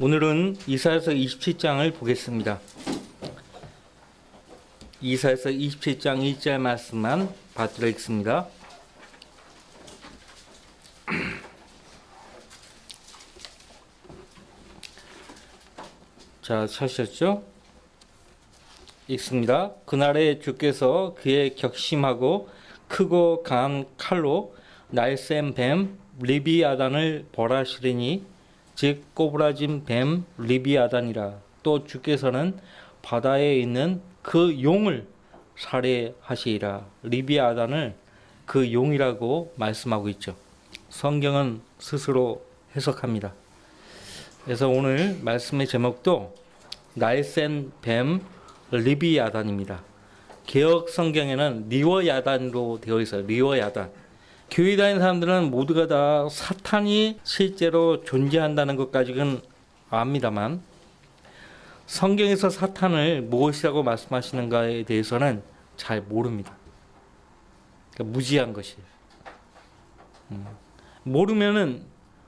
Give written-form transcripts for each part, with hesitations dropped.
오늘은 이사야서 27장을 보겠습니다. 이사야서 27장 1절 말씀만 받들어 읽습니다. 자, 찾으셨죠? 읽습니다. 그날에 주께서 그의 격심하고 크고 강한 칼로 날쌘 뱀 리비아단을 벌하시리니 즉 꼬부라진 뱀 리비아단이라. 또 주께서는 바다에 있는 그 용을 살해하시리라. 리비아단을 그 용이라고 말씀하고 있죠. 성경은 스스로 해석합니다. 그래서 오늘 말씀의 제목도 날쌘 뱀 리비아단입니다. 개혁 성경에는 리워야단으로 되어 있어요. 리워야단. 교회 다니는 사람들은 모두가 다 사탄이 실제로 존재한다는 것까지는 압니다만 성경에서 사탄을 무엇이라고 말씀하시는가에 대해서는 잘 모릅니다. 그러니까 무지한 것이에요. 모르면은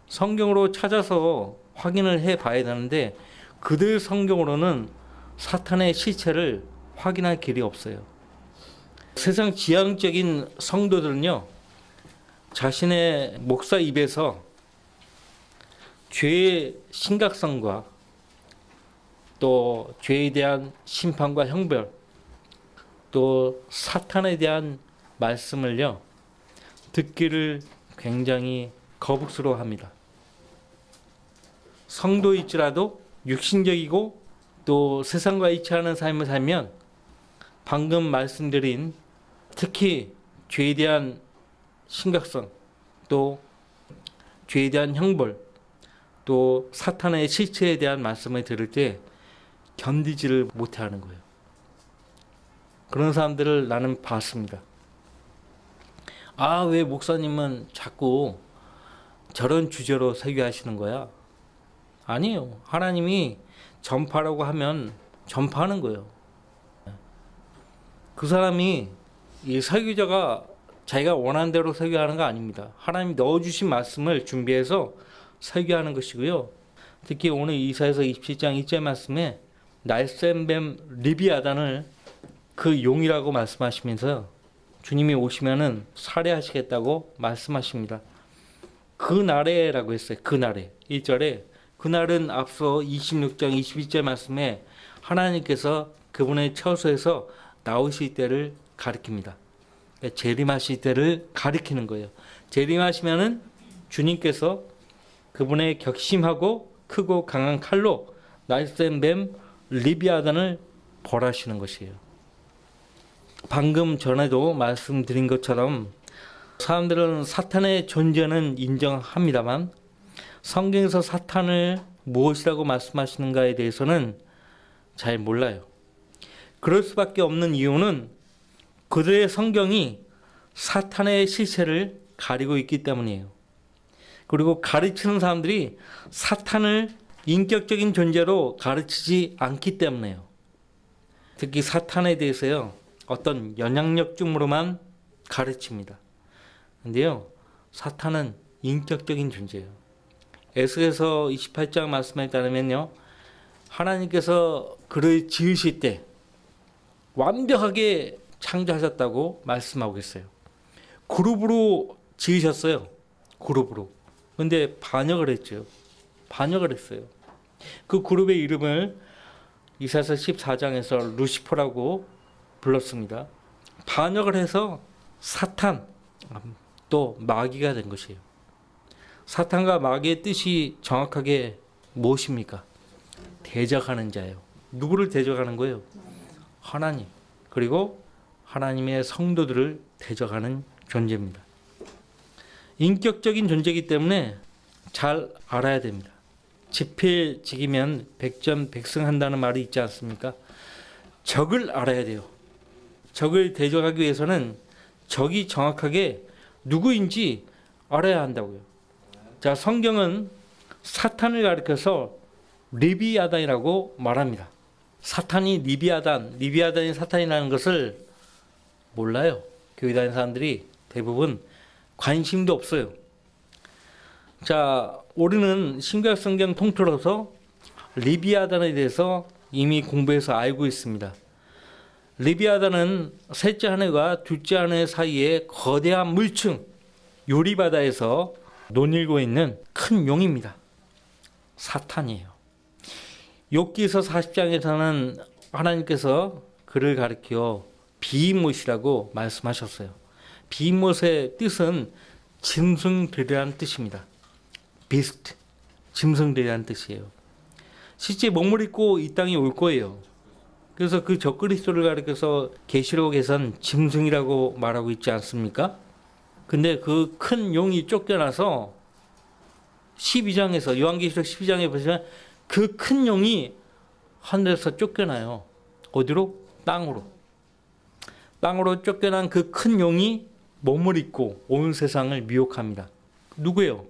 성경으로 찾아서 확인을 해 봐야 되는데 그들 성경으로는 사탄의 실체를 확인할 길이 없어요. 세상 지향적인 성도들은요, 자신의 목사 입에서 죄의 심각성과 또 죄에 대한 심판과 형벌, 또 사탄에 대한 말씀을요, 듣기를 굉장히 거북스러워합니다. 성도일지라도 육신적이고 또 세상과 일치하는 삶을 살면 방금 말씀드린 특히 죄에 대한 심각성, 또 죄에 대한 형벌, 또 사탄의 실체에 대한 말씀을 들을 때 견디지를 못하는 거예요. 그런 사람들을 나는 봤습니다. 아, 왜 목사님은 자꾸 저런 주제로 설교하시는 거야? 아니에요. 하나님이 전파라고 하면 전파하는 거예요. 그 사람이 이 설교자가 자기가 원하는 대로 설교하는 거 아닙니다. 하나님이 넣어주신 말씀을 준비해서 설교하는 것이고요. 특히 오늘 이사야서 27장 1절 말씀에 날쌘 뱀 리비아단을 그 용이라고 말씀하시면서 주님이 오시면은 살해하시겠다고 말씀하십니다. 그 날에라고 했어요. 그 날에 1절에 그날은 앞서 26장 22절 말씀에 하나님께서 그분의 처소에서 나오실 때를 가리킵니다. 재림하실 때를 가리키는 거예요. 재림하시면은 주님께서 그분의 격심하고 크고 강한 칼로 날쌘 뱀 리비아단을 벌하시는 것이에요. 방금 전에도 말씀드린 것처럼 사람들은 사탄의 존재는 인정합니다만 성경에서 사탄을 무엇이라고 말씀하시는가에 대해서는 잘 몰라요. 그럴 수밖에 없는 이유는 그들의 성경이 사탄의 실체를 가리고 있기 때문이에요. 그리고 가르치는 사람들이 사탄을 인격적인 존재로 가르치지 않기 때문에요. 특히 사탄에 대해서요, 어떤 영향력적으로만 가르칩니다. 근데요, 사탄은 인격적인 존재예요. 에스겔서 28장 말씀에 따르면요, 하나님께서 그를 지으실 때 완벽하게 창조하셨다고 말씀하고 있어요. 그룹으로 지으셨어요. 그룹으로. 근데 반역을 했죠. 반역을 했어요. 그 그룹의 이름을 이사야서 14장에서 루시퍼라고 불렀습니다. 반역을 해서 사탄, 또 마귀가 된 것이에요. 사탄과 마귀의 뜻이 정확하게 무엇입니까? 대적하는 자예요. 누구를 대적하는 거예요? 하나님. 그리고 하나님의 성도들을 대적하는 존재입니다. 인격적인 존재이기 때문에 잘 알아야 됩니다. 지필지기면 백전백승한다는 말이 있지 않습니까? 적을 알아야 돼요. 적을 대적하기 위해서는 적이 정확하게 누구인지 알아야 한다고요. 자, 성경은 사탄을 가리켜서 리비아단이라고 말합니다. 사탄이 리비아단이 사탄이라는 것을 몰라요. 교회 다니는 사람들이 대부분 관심도 없어요. 자, 우리는 신구약 성경 통틀어서 리비아단에 대해서 이미 공부해서 알고 있습니다. 리비아단은 셋째 하늘과 둘째 하늘 사이에 거대한 물층, 유리바다에서 논일고 있는 큰 용입니다. 사탄이에요. 욥기서 40장에서는 하나님께서 그를 가리켜 비임못이라고 말씀하셨어요. 비임못의 뜻은 짐승들이라는 뜻입니다. 비스트, 짐승들이라는 뜻이에요. 실제 몸을 입고 이 땅에 올 거예요. 그래서 그 적그리스도를 가리켜서 계시록에선 짐승이라고 말하고 있지 않습니까? 근데 그 큰 용이 쫓겨나서 12장에서 요한계시록 12장에 보시면 그 큰 용이 하늘에서 쫓겨나요. 어디로? 땅으로. 땅으로 쫓겨난 그 큰 용이 몸을 입고 온 세상을 미혹합니다. 누구예요?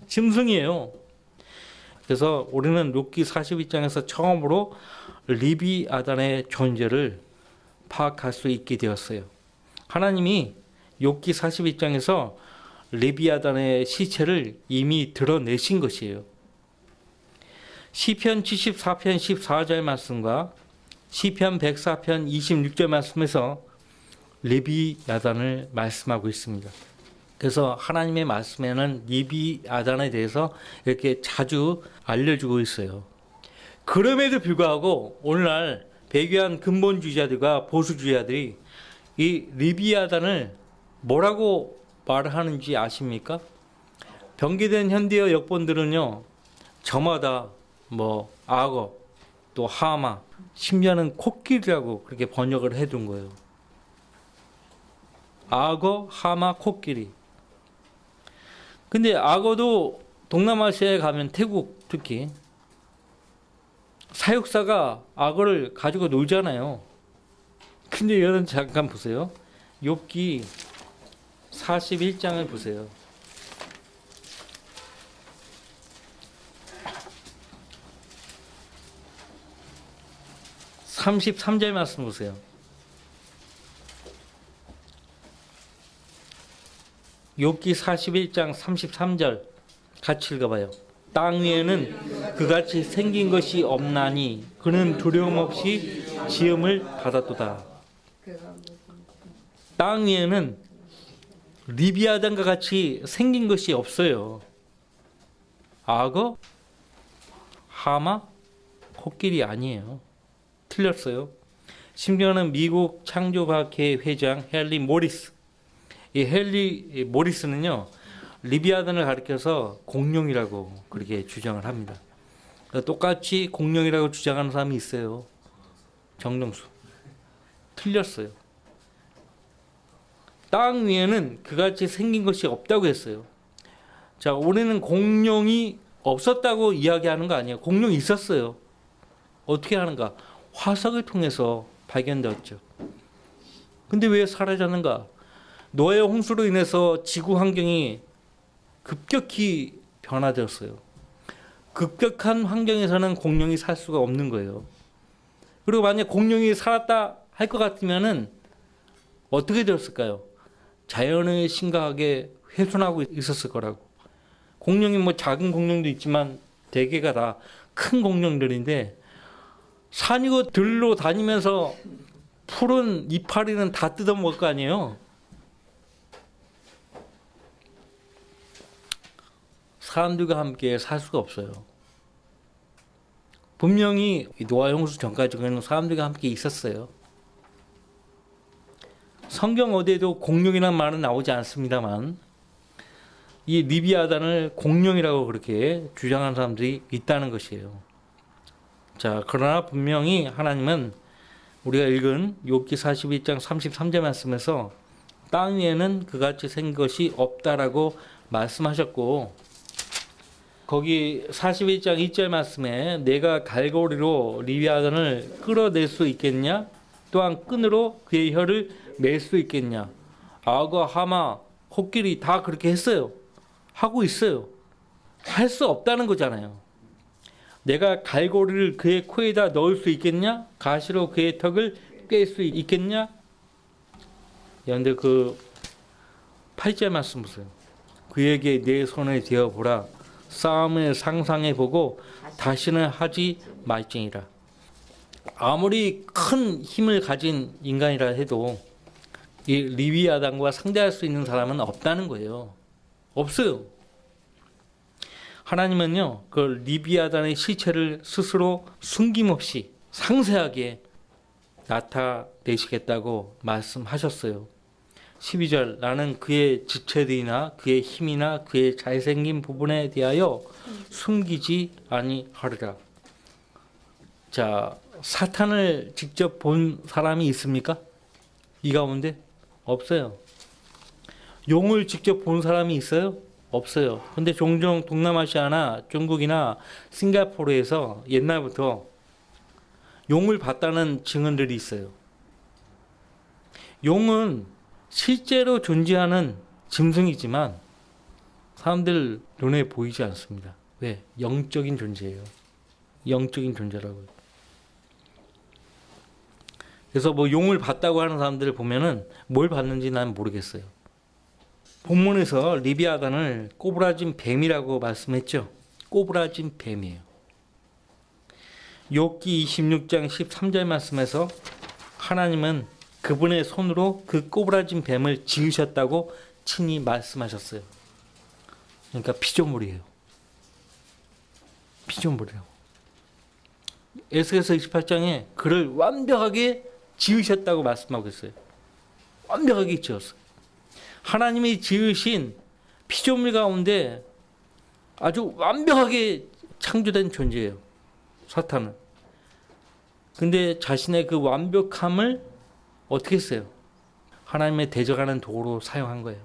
짐승이에요. 그래서 우리는 욥기 42장에서 처음으로 리비아단의 존재를 파악할 수 있게 되었어요. 하나님이 욥기 42장에서 리비아단의 시체를 이미 드러내신 것이에요. 시편 74편 14절 말씀과 시편 104편 26절 말씀에서 리비아단을 말씀하고 있습니다. 그래서 하나님의 말씀에는 리비아단에 대해서 이렇게 자주 알려주고 있어요. 그럼에도 불구하고 오늘날 배교한 근본주의자들과 보수주의자들이 이 리비아단을 뭐라고 말하는지 아십니까? 변기된 현대어 역본들은요, 저마다 악어, 또 하마, 심지어는 코끼리라고 그렇게 번역을 해둔 거예요. 악어, 하마, 코끼리. 근데 악어도 동남아시아에 가면 태국 특히 사육사가 악어를 가지고 놀잖아요. 근데 여러분 잠깐 보세요. 욥기 41장을 보세요. 33절 말씀 보세요. 욥기 41장 33절 같이 읽어봐요. 땅 위에는 그같이 생긴 것이 없나니 그는 두려움 없이 지음을 받았도다. 땅 위에는 리비아단과 같이 생긴 것이 없어요. 악어, 하마, 코끼리 아니에요. 틀렸어요. 심지어는 미국 창조과학회 회장 헨리 모리스, 이 헨리 모리스는요, 리비아단을 가리켜서 공룡이라고 그렇게 주장을 합니다. 똑같이 공룡이라고 주장하는 사람이 있어요. 정령수. 틀렸어요. 땅 위에는 그같이 생긴 것이 없다고 했어요. 자, 우리는 공룡이 없었다고 이야기하는 거 아니에요. 공룡이 있었어요. 어떻게 하는가? 화석을 통해서 발견되었죠. 근데 왜 사라졌는가? 노예 홍수로 인해서 지구 환경이 급격히 변화되었어요. 급격한 환경에서는 공룡이 살 수가 없는 거예요. 그리고 만약 공룡이 살았다 할 것 같으면은 어떻게 되었을까요? 자연을 심각하게 훼손하고 있었을 거라고. 공룡이 작은 공룡도 있지만 대개가 다 큰 공룡들인데 산이고 들로 다니면서 푸른 이파리는 다 뜯어먹을 거 아니에요. 사람들과 함께 살 수가 없어요. 분명히 노아 홍수 전까지는 사람들과 함께 있었어요. 성경 어디에도 공룡이라는 말은 나오지 않습니다만 이 리비아단을 공룡이라고 그렇게 주장하는 사람들이 있다는 것이에요. 자, 그러나 분명히 하나님은 우리가 읽은 욥기 42장 33절 말씀에서 땅 위에는 그같이 생긴 것이 없다라고 말씀하셨고, 거기 41장 2절 말씀에 내가 갈고리로 리비아단을 끌어낼 수 있겠냐? 또한 끈으로 그의 혀를 맬 수 있겠냐? 악어, 하마, 코끼리 다 그렇게 했어요. 하고 있어요. 할 수 없다는 거잖아요. 내가 갈고리를 그의 코에다 넣을 수 있겠냐? 가시로 그의 턱을 꿰 수 있겠냐? 그런데 그 8절 말씀 보세요. 그에게 내 손을 대어보라. 싸움을 상상해 보고 다시는 하지 말지니라. 아무리 큰 힘을 가진 인간이라 해도 이 리비아단과 상대할 수 있는 사람은 없다는 거예요. 없어요. 하나님은요, 그 리비아단의 실체를 스스로 숨김없이 상세하게 나타내시겠다고 말씀하셨어요. 12절, 나는 그의 지체들이나 그의 힘이나 그의 잘생긴 부분에 대하여 숨기지 아니하리라. 자, 사탄을 직접 본 사람이 있습니까? 이 가운데? 없어요. 용을 직접 본 사람이 있어요? 없어요. 근데 종종 동남아시아나 중국이나 싱가포르에서 옛날부터 용을 봤다는 증언들이 있어요. 용은 실제로 존재하는 짐승이지만 사람들 눈에 보이지 않습니다. 왜? 영적인 존재예요. 영적인 존재라고요. 그래서 뭐 용을 봤다고 하는 사람들을 보면은 뭘 봤는지 난 모르겠어요. 본문에서 리비아단을 꼬부라진 뱀이라고 말씀했죠. 꼬부라진 뱀이에요. 욥기 26장 13절 말씀에서 하나님은 그분의 손으로 그 꼬부라진 뱀을 지으셨다고 친히 말씀하셨어요. 그러니까 피조물이에요. 피조물이라고. 에스겔서 28장에 그를 완벽하게 지으셨다고 말씀하고 있어요. 완벽하게 지었어요. 하나님이 지으신 피조물 가운데 아주 완벽하게 창조된 존재예요. 사탄은. 근데 자신의 그 완벽함을 어떻게 했어요? 하나님의 대적하는 도구로 사용한 거예요.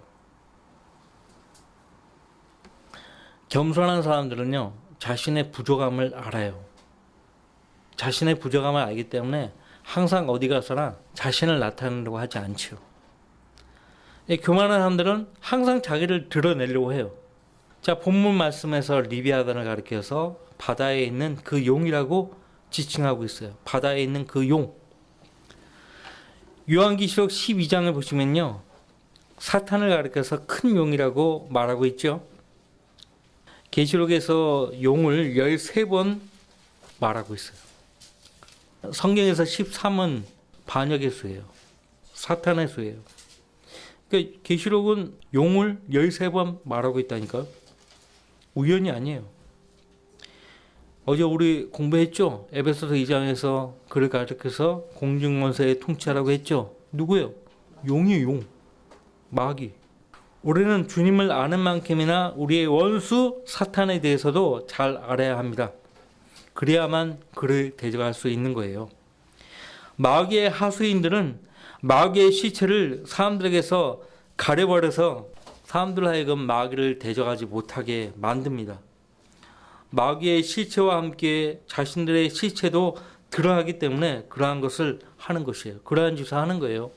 겸손한 사람들은요, 자신의 부족함을 알아요. 자신의 부족함을 알기 때문에 항상 어디 가서나 자신을 나타내려고 하지 않죠. 교만한 사람들은 항상 자기를 드러내려고 해요. 자, 본문 말씀에서 리비아단을 가리켜서 바다에 있는 그 용이라고 지칭하고 있어요. 바다에 있는 그 용. 요한계시록 12장을 보시면요, 사탄을 가리켜서 큰 용이라고 말하고 있죠. 계시록에서 용을 13번 말하고 있어요. 성경에서 13은 반역의 수예요. 사탄의 수예요. 그러니까 계시록은 용을 13번 말하고 있다니까요. 우연이 아니에요. 어제 우리 공부했죠? 에베소서 2장에서 그를 가리켜서 공중권세에 통치하라고 했죠. 누구예요? 용이에요. 용. 마귀. 우리는 주님을 아는 만큼이나 우리의 원수 사탄에 대해서도 잘 알아야 합니다. 그래야만 그를 대적할 수 있는 거예요. 마귀의 하수인들은 마귀의 시체를 사람들에게서 가려버려서 사람들 하여금 마귀를 대적하지 못하게 만듭니다. 마귀의 시체와 함께 자신들의 시체도 드러나기 때문에 그러한 것을 하는 것이에요. 그러한 짓을 하는 거예요.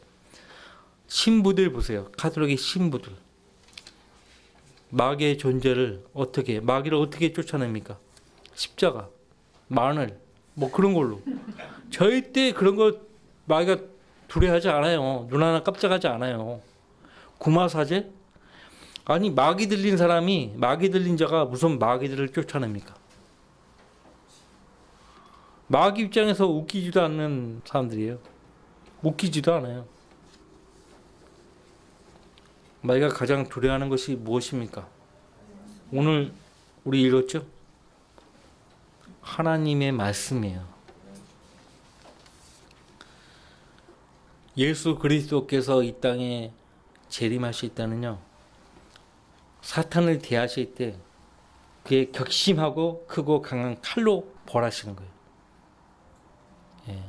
신부들 보세요. 가톨릭의 신부들. 마귀의 존재를 마귀를 어떻게 쫓아냅니까? 십자가, 마늘, 뭐 그런 걸로. 절대 그런 거 마귀가 두려워하지 않아요. 눈 하나 깜짝하지 않아요. 구마사제? 아니, 마귀 들린 자가 무슨 마귀들을 쫓아냅니까? 마귀 입장에서 웃기지도 않는 사람들이에요. 웃기지도 않아요. 마귀가 가장 두려워하는 것이 무엇입니까? 오늘 우리 읽었죠? 하나님의 말씀이에요. 예수 그리스도께서 이 땅에 재림하실 때는요, 사탄을 대하실 때 그의 격심하고 크고 강한 칼로 벌하시는 거예요. 예.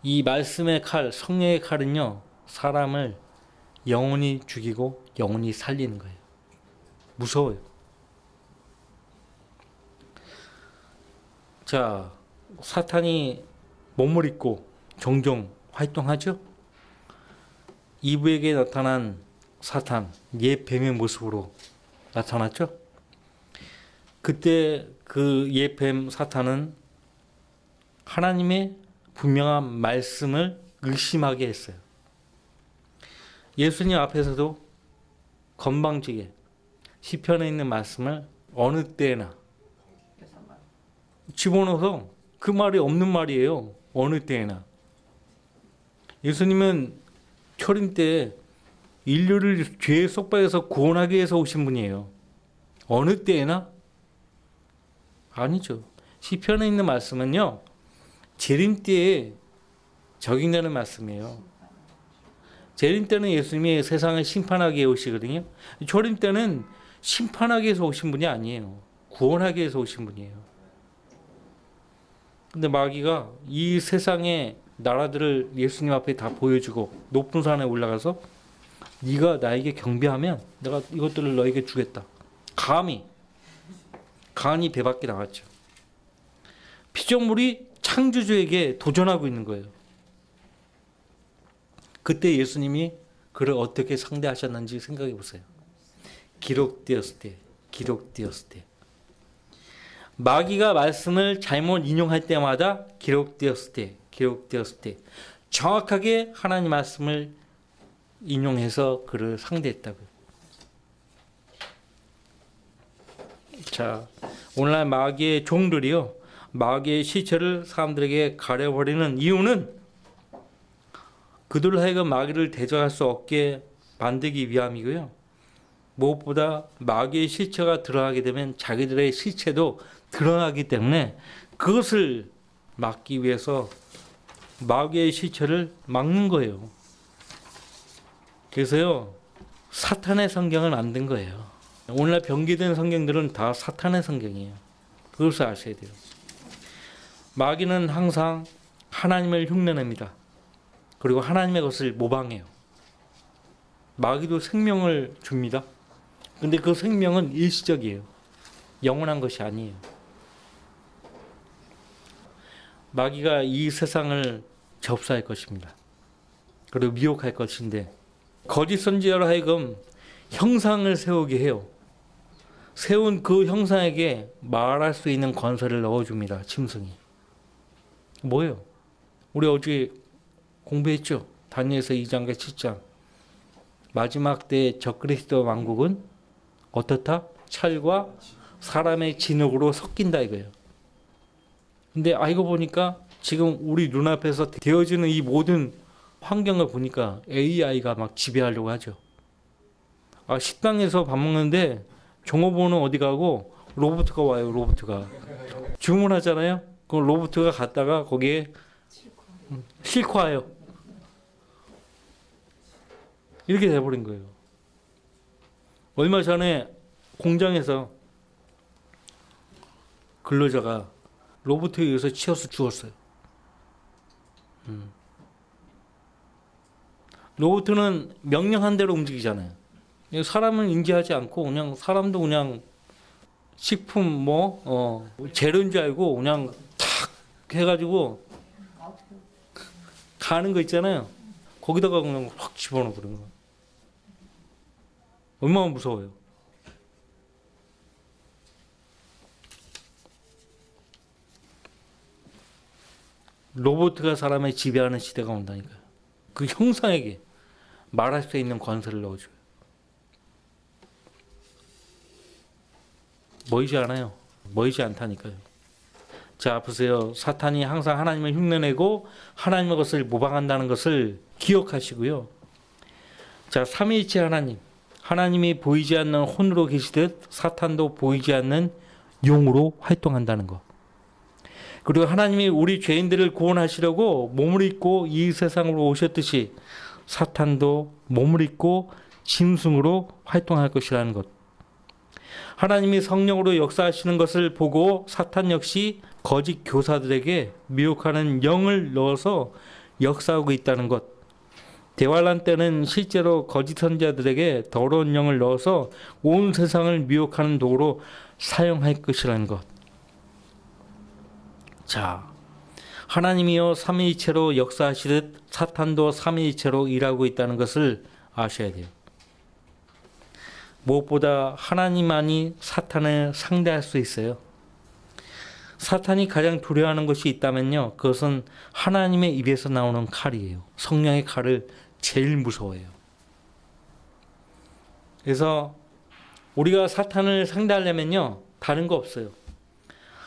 이 말씀의 칼, 성령의 칼은요, 사람을 영원히 죽이고 영원히 살리는 거예요. 무서워요. 자, 사탄이 몸을 입고 종종 활동하죠. 이브에게 나타난 사탄, 옛 뱀의 모습으로 나타났죠. 그때 그 옛 뱀 사탄은 하나님의 분명한 말씀을 의심하게 했어요. 예수님 앞에서도 건방지게 시편에 있는 말씀을 어느 때나 집어넣어서 그 말이 없는 말이에요. 어느 때나. 예수님은 초림 때 인류를 죄의 속박에서 구원하기 위해서 오신 분이에요. 어느 때나? 아니죠. 시편에 있는 말씀은요, 재림 때에 적용되는 말씀이에요. 재림 때는 예수님이 세상을 심판하기 위해 오시거든요. 초림 때는 심판하기 위해서 오신 분이 아니에요. 구원하기 위해서 오신 분이에요. 근데 마귀가 이 세상의 나라들을 예수님 앞에 다 보여주고 높은 산에 올라가서 네가 나에게 경배하면 내가 이것들을 너에게 주겠다. 간이 배 밖에 나갔죠. 피조물이 창조주에게 도전하고 있는 거예요. 그때 예수님이 그를 어떻게 상대하셨는지 생각해 보세요. 기록되었을 때. 마귀가 말씀을 잘못 인용할 때마다 기록되었을 때 정확하게 하나님 말씀을 인용해서 그를 상대했다고요. 자, 오늘날 마귀의 종들이요, 마귀의 시체를 사람들에게 가려버리는 이유는 그들로 하여금 마귀를 대적할 수 없게 만들기 위함이고요. 무엇보다 마귀의 시체가 드러나게 되면 자기들의 시체도 드러나기 때문에 그것을 막기 위해서 마귀의 시체를 막는 거예요. 그래서요, 사탄의 성경을 만든 거예요. 오늘날 변기된 성경들은 다 사탄의 성경이에요. 그것을 아셔야 돼요. 마귀는 항상 하나님을 흉내냅니다. 그리고 하나님의 것을 모방해요. 마귀도 생명을 줍니다. 근데 그 생명은 일시적이에요. 영원한 것이 아니에요. 마귀가 이 세상을 접수할 것입니다. 그리고 미혹할 것인데 거짓 선지자로 하여금 형상을 세우게 해요. 세운 그 형상에게 말할 수 있는 권세를 넣어줍니다. 짐승이. 뭐예요? 우리 어제 공부했죠? 다니엘서 2장과 7장. 마지막 때 적그리스도 왕국은 어떻다? 철과 사람의 진흙으로 섞인다 이거예요. 근데 알고 보니까 지금 우리 눈앞에서 되어지는 이 모든 환경을 보니까 AI가 막 지배하려고 하죠. 식당에서 밥 먹는데 종업원은 어디 가고 로봇가 와요. 로봇가 주문하잖아요. 그럼 로봇가 갔다가 거기에 싣고 와요. 이렇게 돼버린 거예요. 얼마 전에 공장에서 근로자가 로봇에 의해서 치여서 죽었어요. 로봇은 명령한 대로 움직이잖아요. 사람은 인지하지 않고 그냥 사람도 그냥 식품 재료인 줄 알고 그냥 탁 해가지고 가는 거 있잖아요. 거기다가 그냥 확 집어넣어 버리는 거예요. 얼마나 무서워요. 로봇가 사람을 지배하는 시대가 온다니까요. 그 형상에게 말할 수 있는 권세를 넣어줘요. 보이지 않아요. 보이지 않다니까요. 자, 보세요. 사탄이 항상 하나님을 흉내내고 하나님의 것을 모방한다는 것을 기억하시고요. 자, 삼위일체 하나님. 하나님이 보이지 않는 혼으로 계시듯 사탄도 보이지 않는 용으로 활동한다는 것. 그리고 하나님이 우리 죄인들을 구원하시려고 몸을 입고 이 세상으로 오셨듯이 사탄도 몸을 입고 짐승으로 활동할 것이라는 것. 하나님이 성령으로 역사하시는 것을 보고 사탄 역시 거짓 교사들에게 미혹하는 영을 넣어서 역사하고 있다는 것. 대환란 때는 실제로 거짓 선지자들에게 더러운 영을 넣어서 온 세상을 미혹하는 도구로 사용할 것이라는 것. 자, 하나님이요 삼위일체로 역사하시듯 사탄도 삼위일체로 일하고 있다는 것을 아셔야 돼요. 무엇보다 하나님만이 사탄을 상대할 수 있어요. 사탄이 가장 두려워하는 것이 있다면요, 그것은 하나님의 입에서 나오는 칼이에요. 성령의 칼을 제일 무서워해요. 그래서 우리가 사탄을 상대하려면요, 다른 거 없어요.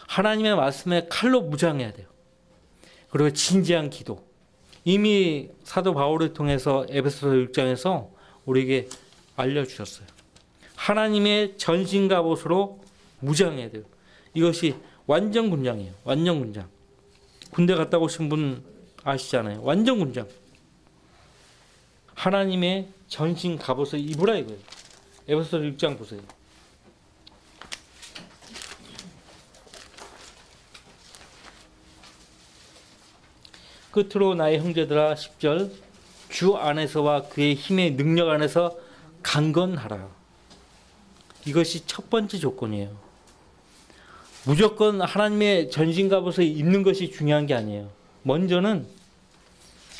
하나님의 말씀에 칼로 무장해야 돼요. 그리고 진지한 기도. 이미 사도 바울을 통해서 에베소서 6장에서 우리에게 알려주셨어요. 하나님의 전신갑옷으로 무장해야 돼요. 이것이 완전 군장이에요. 완전 군장. 군대 갔다 오신 분 아시잖아요. 완전 군장. 하나님의 전신갑옷을 입으라 이거예요. 에베소서 6장 보세요. 끝으로 나의 형제들아 10절 주 안에서와 그의 힘의 능력 안에서 강건하라. 이것이 첫 번째 조건이에요. 무조건 하나님의 전신갑옷을 입는 것이 중요한 게 아니에요. 먼저는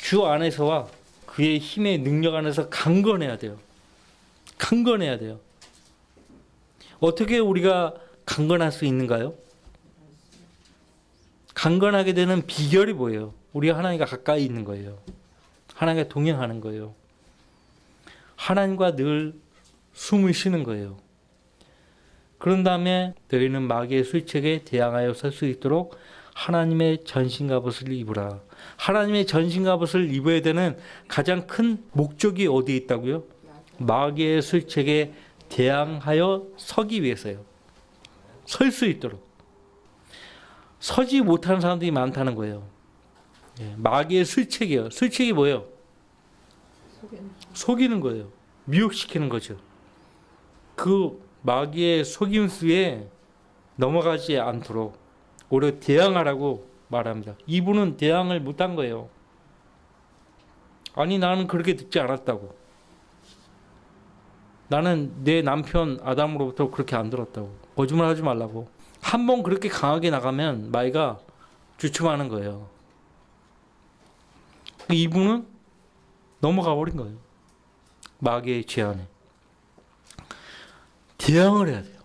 주 안에서와 그의 힘의 능력 안에서 강건해야 돼요. 강건해야 돼요. 어떻게 우리가 강건할 수 있는가요? 강건하게 되는 비결이 뭐예요? 우리가 하나님과 가까이 있는 거예요. 하나님과 동행하는 거예요. 하나님과 늘 숨을 쉬는 거예요. 그런 다음에 너희는 마귀의 술책에 대항하여 설 수 있도록 하나님의 전신갑옷을 입으라. 하나님의 전신갑옷을 입어야 되는 가장 큰 목적이 어디에 있다고요? 마귀의 술책에 대항하여 서기 위해서요. 설 수 있도록. 서지 못하는 사람들이 많다는 거예요. 마귀의 술책이에요. 술책이 뭐예요? 속이는 거예요. 미혹시키는 거죠. 그 마귀의 속임수에 넘어가지 않도록 오히려 대항하라고 말합니다. 이분은 대항을 못한 거예요. 아니 나는 그렇게 듣지 않았다고. 나는 내 남편 아담으로부터 그렇게 안 들었다고. 거짓말하지 말라고. 한 번 그렇게 강하게 나가면 마귀가 주춤하는 거예요. 이분은 넘어가 버린 거예요. 마귀의 제안에. 대항을 해야 돼요.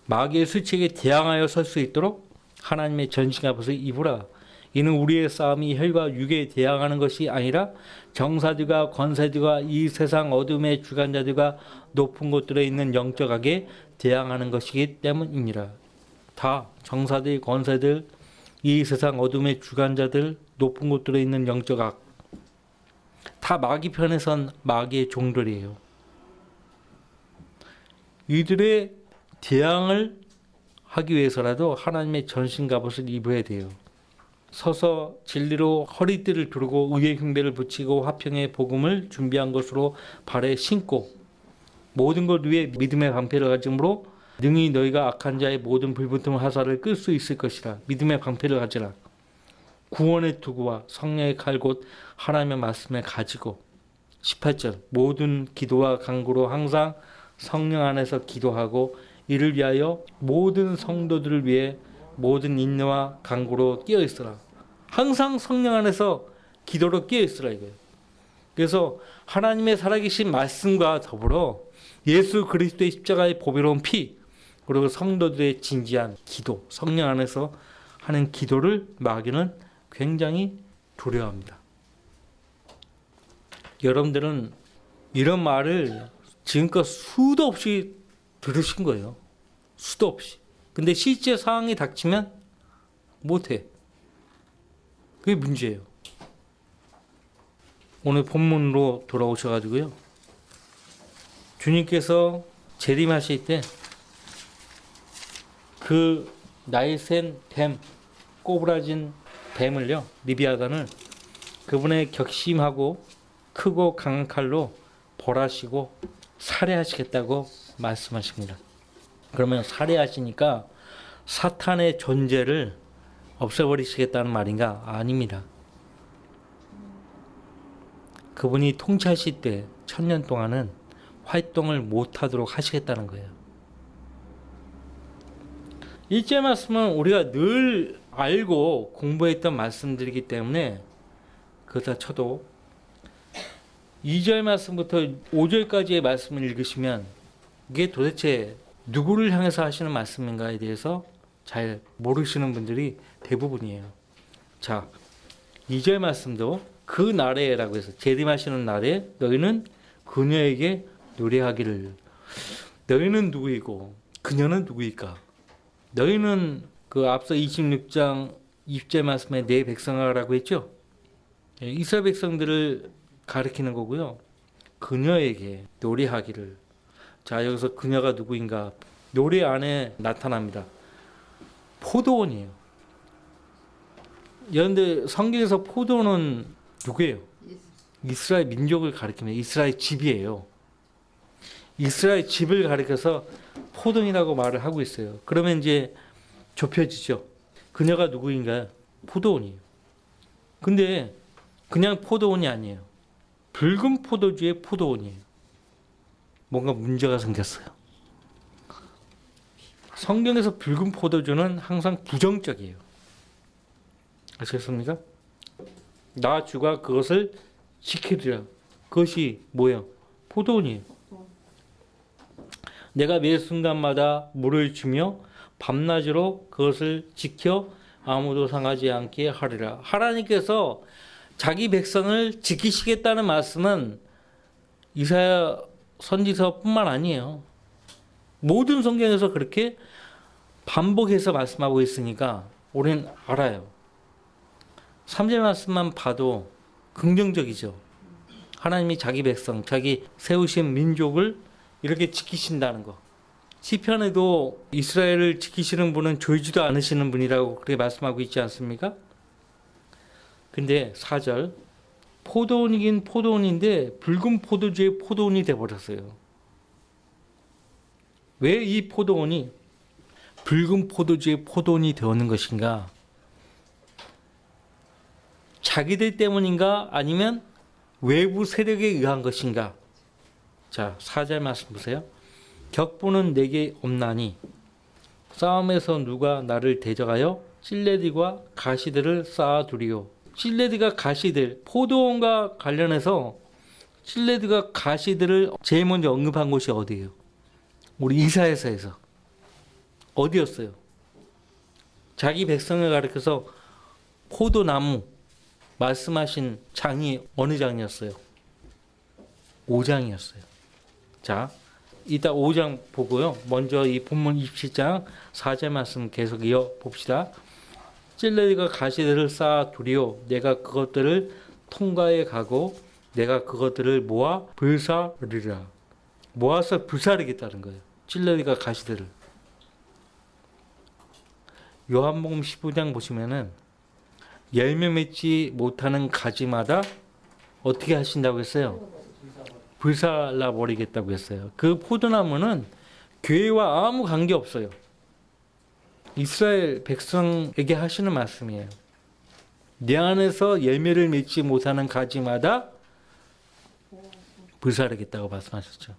마귀의 수책에 대항하여 설 수 있도록 하나님의 전신갑옷을 입으라. 이는 우리의 싸움이 혈과 육에 대항하는 것이 아니라 정사들과 권세들과 이 세상 어둠의 주관자들과 높은 곳들에 있는 영적 악에 대항하는 것이기 때문이니라. 다 정사들, 권세들, 이 세상 어둠의 주관자들, 높은 곳들에 있는 영적 악, 다 마귀 편에 선 마귀의 종들이에요. 이들의 대항을 하기 위해서라도 하나님의 전신갑옷을 입어야 돼요. 서서 진리로 허리띠를 두르고 의의 흉배를 붙이고 화평의 복음을 준비한 것으로 발에 신고 모든 것 위에 믿음의 방패를 가짐으로 능히 너희가 악한 자의 모든 불붙은 화살을 끌 수 있을 것이라. 믿음의 방패를 가지라. 구원의 투구와 성령의 칼 곧 하나님의 말씀을 가지고 18절 모든 기도와 간구로 항상 성령 안에서 기도하고 이를 위하여 모든 성도들을 위해 모든 인내와 간구로 끼어 있으라. 항상 성령 안에서 기도로 끼어 있으라 이거예요. 그래서 하나님의 살아계신 말씀과 더불어 예수 그리스도의 십자가의 보배로운 피 그리고 성도들의 진지한 기도, 성령 안에서 하는 기도를 마귀는 굉장히 두려워합니다. 여러분들은 이런 말을 지금껏 수도 없이 들으신 거예요. 수도 없이. 근데 실제 상황이 닥치면 못해. 그게 문제예요. 오늘 본문으로 돌아오셔가지고요. 주님께서 재림하실 때 그 나이 센 뱀, 꼬부라진 뱀을요, 리비아단을 그분의 격심하고 크고 강한 칼로 벌하시고 살해하시겠다고 말씀하십니다. 그러면 살해하시니까 사탄의 존재를 없애버리시겠다는 말인가? 아닙니다. 그분이 통치하실 때 1000년 동안은 활동을 못하도록 하시겠다는 거예요. 일제 말씀은 우리가 늘 알고 공부했던 말씀들이기 때문에 그렇다 쳐도 2절 말씀부터 5절까지의 말씀을 읽으시면 이게 도대체 누구를 향해서 하시는 말씀인가에 대해서 잘 모르시는 분들이 대부분이에요. 자, 2절 말씀도 그 날에라고 해서 재림하시는 날에 너희는 그녀에게 노래하기를. 너희는 누구이고 그녀는 누구일까? 너희는 그 앞서 26장 20절 말씀에 내 백성아라고 했죠? 예, 이스라엘 백성들을 가리키는 거고요. 그녀에게 노래하기를. 자, 여기서 그녀가 누구인가? 노래 안에 나타납니다. 포도원이에요. 그런데 성경에서 포도원은 누구예요? 이스라엘 민족을 가리키면 이스라엘 집이에요. 이스라엘 집을 가리켜서 포도원이라고 말을 하고 있어요. 그러면 이제 좁혀지죠. 그녀가 누구인가? 포도원이에요. 근데 그냥 포도원이 아니에요. 붉은 포도주의 포도원이에요. 뭔가 문제가 생겼어요. 성경에서 붉은 포도주는 항상 부정적이에요. 아시겠습니까? 나 주가 그것을 지키리라. 그것이 뭐예요? 포도원이에요. 내가 매 순간마다 물을 주며 밤낮으로 그것을 지켜 아무도 상하지 않게 하리라. 하나님께서 자기 백성을 지키시겠다는 말씀은 이사야 선지서뿐만 아니에요. 모든 성경에서 그렇게 반복해서 말씀하고 있으니까 우리는 알아요. 3절 말씀만 봐도 긍정적이죠. 하나님이 자기 백성, 자기 세우신 민족을 이렇게 지키신다는 거. 시편에도 이스라엘을 지키시는 분은 졸지도 않으시는 분이라고 그렇게 말씀하고 있지 않습니까? 근데 4절 포도원이긴 포도원인데 붉은 포도주의 포도원이 되어버렸어요. 왜 이 포도원이 붉은 포도주의 포도원이 되었는 것인가? 자기들 때문인가? 아니면 외부 세력에 의한 것인가? 자, 4절 말씀 보세요. 격분은 내게 없나니 싸움에서 누가 나를 대적하여 찔레디과 가시들을 쌓아두리요. 찔레디가 가시들, 포도원과 관련해서 찔레디가 가시들을 제일 먼저 언급한 곳이 어디예요? 우리 이사야서에서. 어디였어요? 자기 백성을 가리켜서 포도나무 말씀하신 장이 어느 장이었어요? 5장이었어요. 자, 이따 5장 보고요. 먼저 이 본문 27장 4절 말씀 계속 이어 봅시다. 찔레디가 가시들을 쌓아 두리요. 내가 그것들을 통과해 가고 내가 그것들을 모아 불사르리라. 모아서 불사르겠다는 거예요. 찔레디가 가시들을. 요한복음 15장 보시면은 열매 맺지 못하는 가지마다 어떻게 하신다고 했어요? 불살라 버리겠다고 했어요. 그 포도나무는 교회와 아무 관계 없어요. 이스라엘 백성에게 하시는 말씀이에요. 내 안에서 열매를 맺지 못하는 가지마다 불사르겠다고 말씀하셨죠.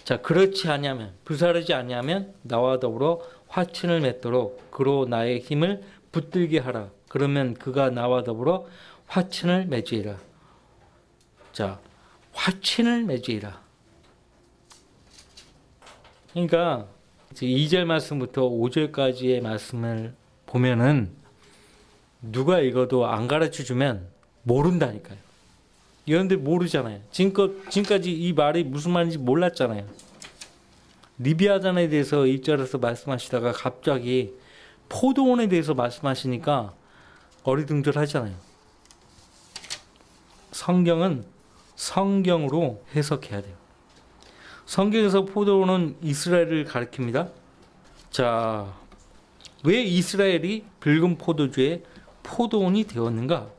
자, 그렇지 않으면, 불사르지 않으면 나와 더불어 화친을 맺도록 그로 나의 힘을 붙들게 하라. 그러면 그가 나와 더불어 화친을 맺으리라. 자, 화친을 맺으리라. 그러니까 2절 말씀부터 5절까지의 말씀을 보면은 누가 읽어도 안 가르쳐 주면 모른다니까요. 여러분들 모르잖아요. 지금까지 이 말이 무슨 말인지 몰랐잖아요. 리비아단에 대해서 1절에서 말씀하시다가 갑자기 포도원에 대해서 말씀하시니까 어리둥절하잖아요. 성경은 성경으로 해석해야 돼요. 성경에서 포도원은 이스라엘을 가리킵니다. 자, 왜 이스라엘이 붉은 포도주의 포도원이 되었는가?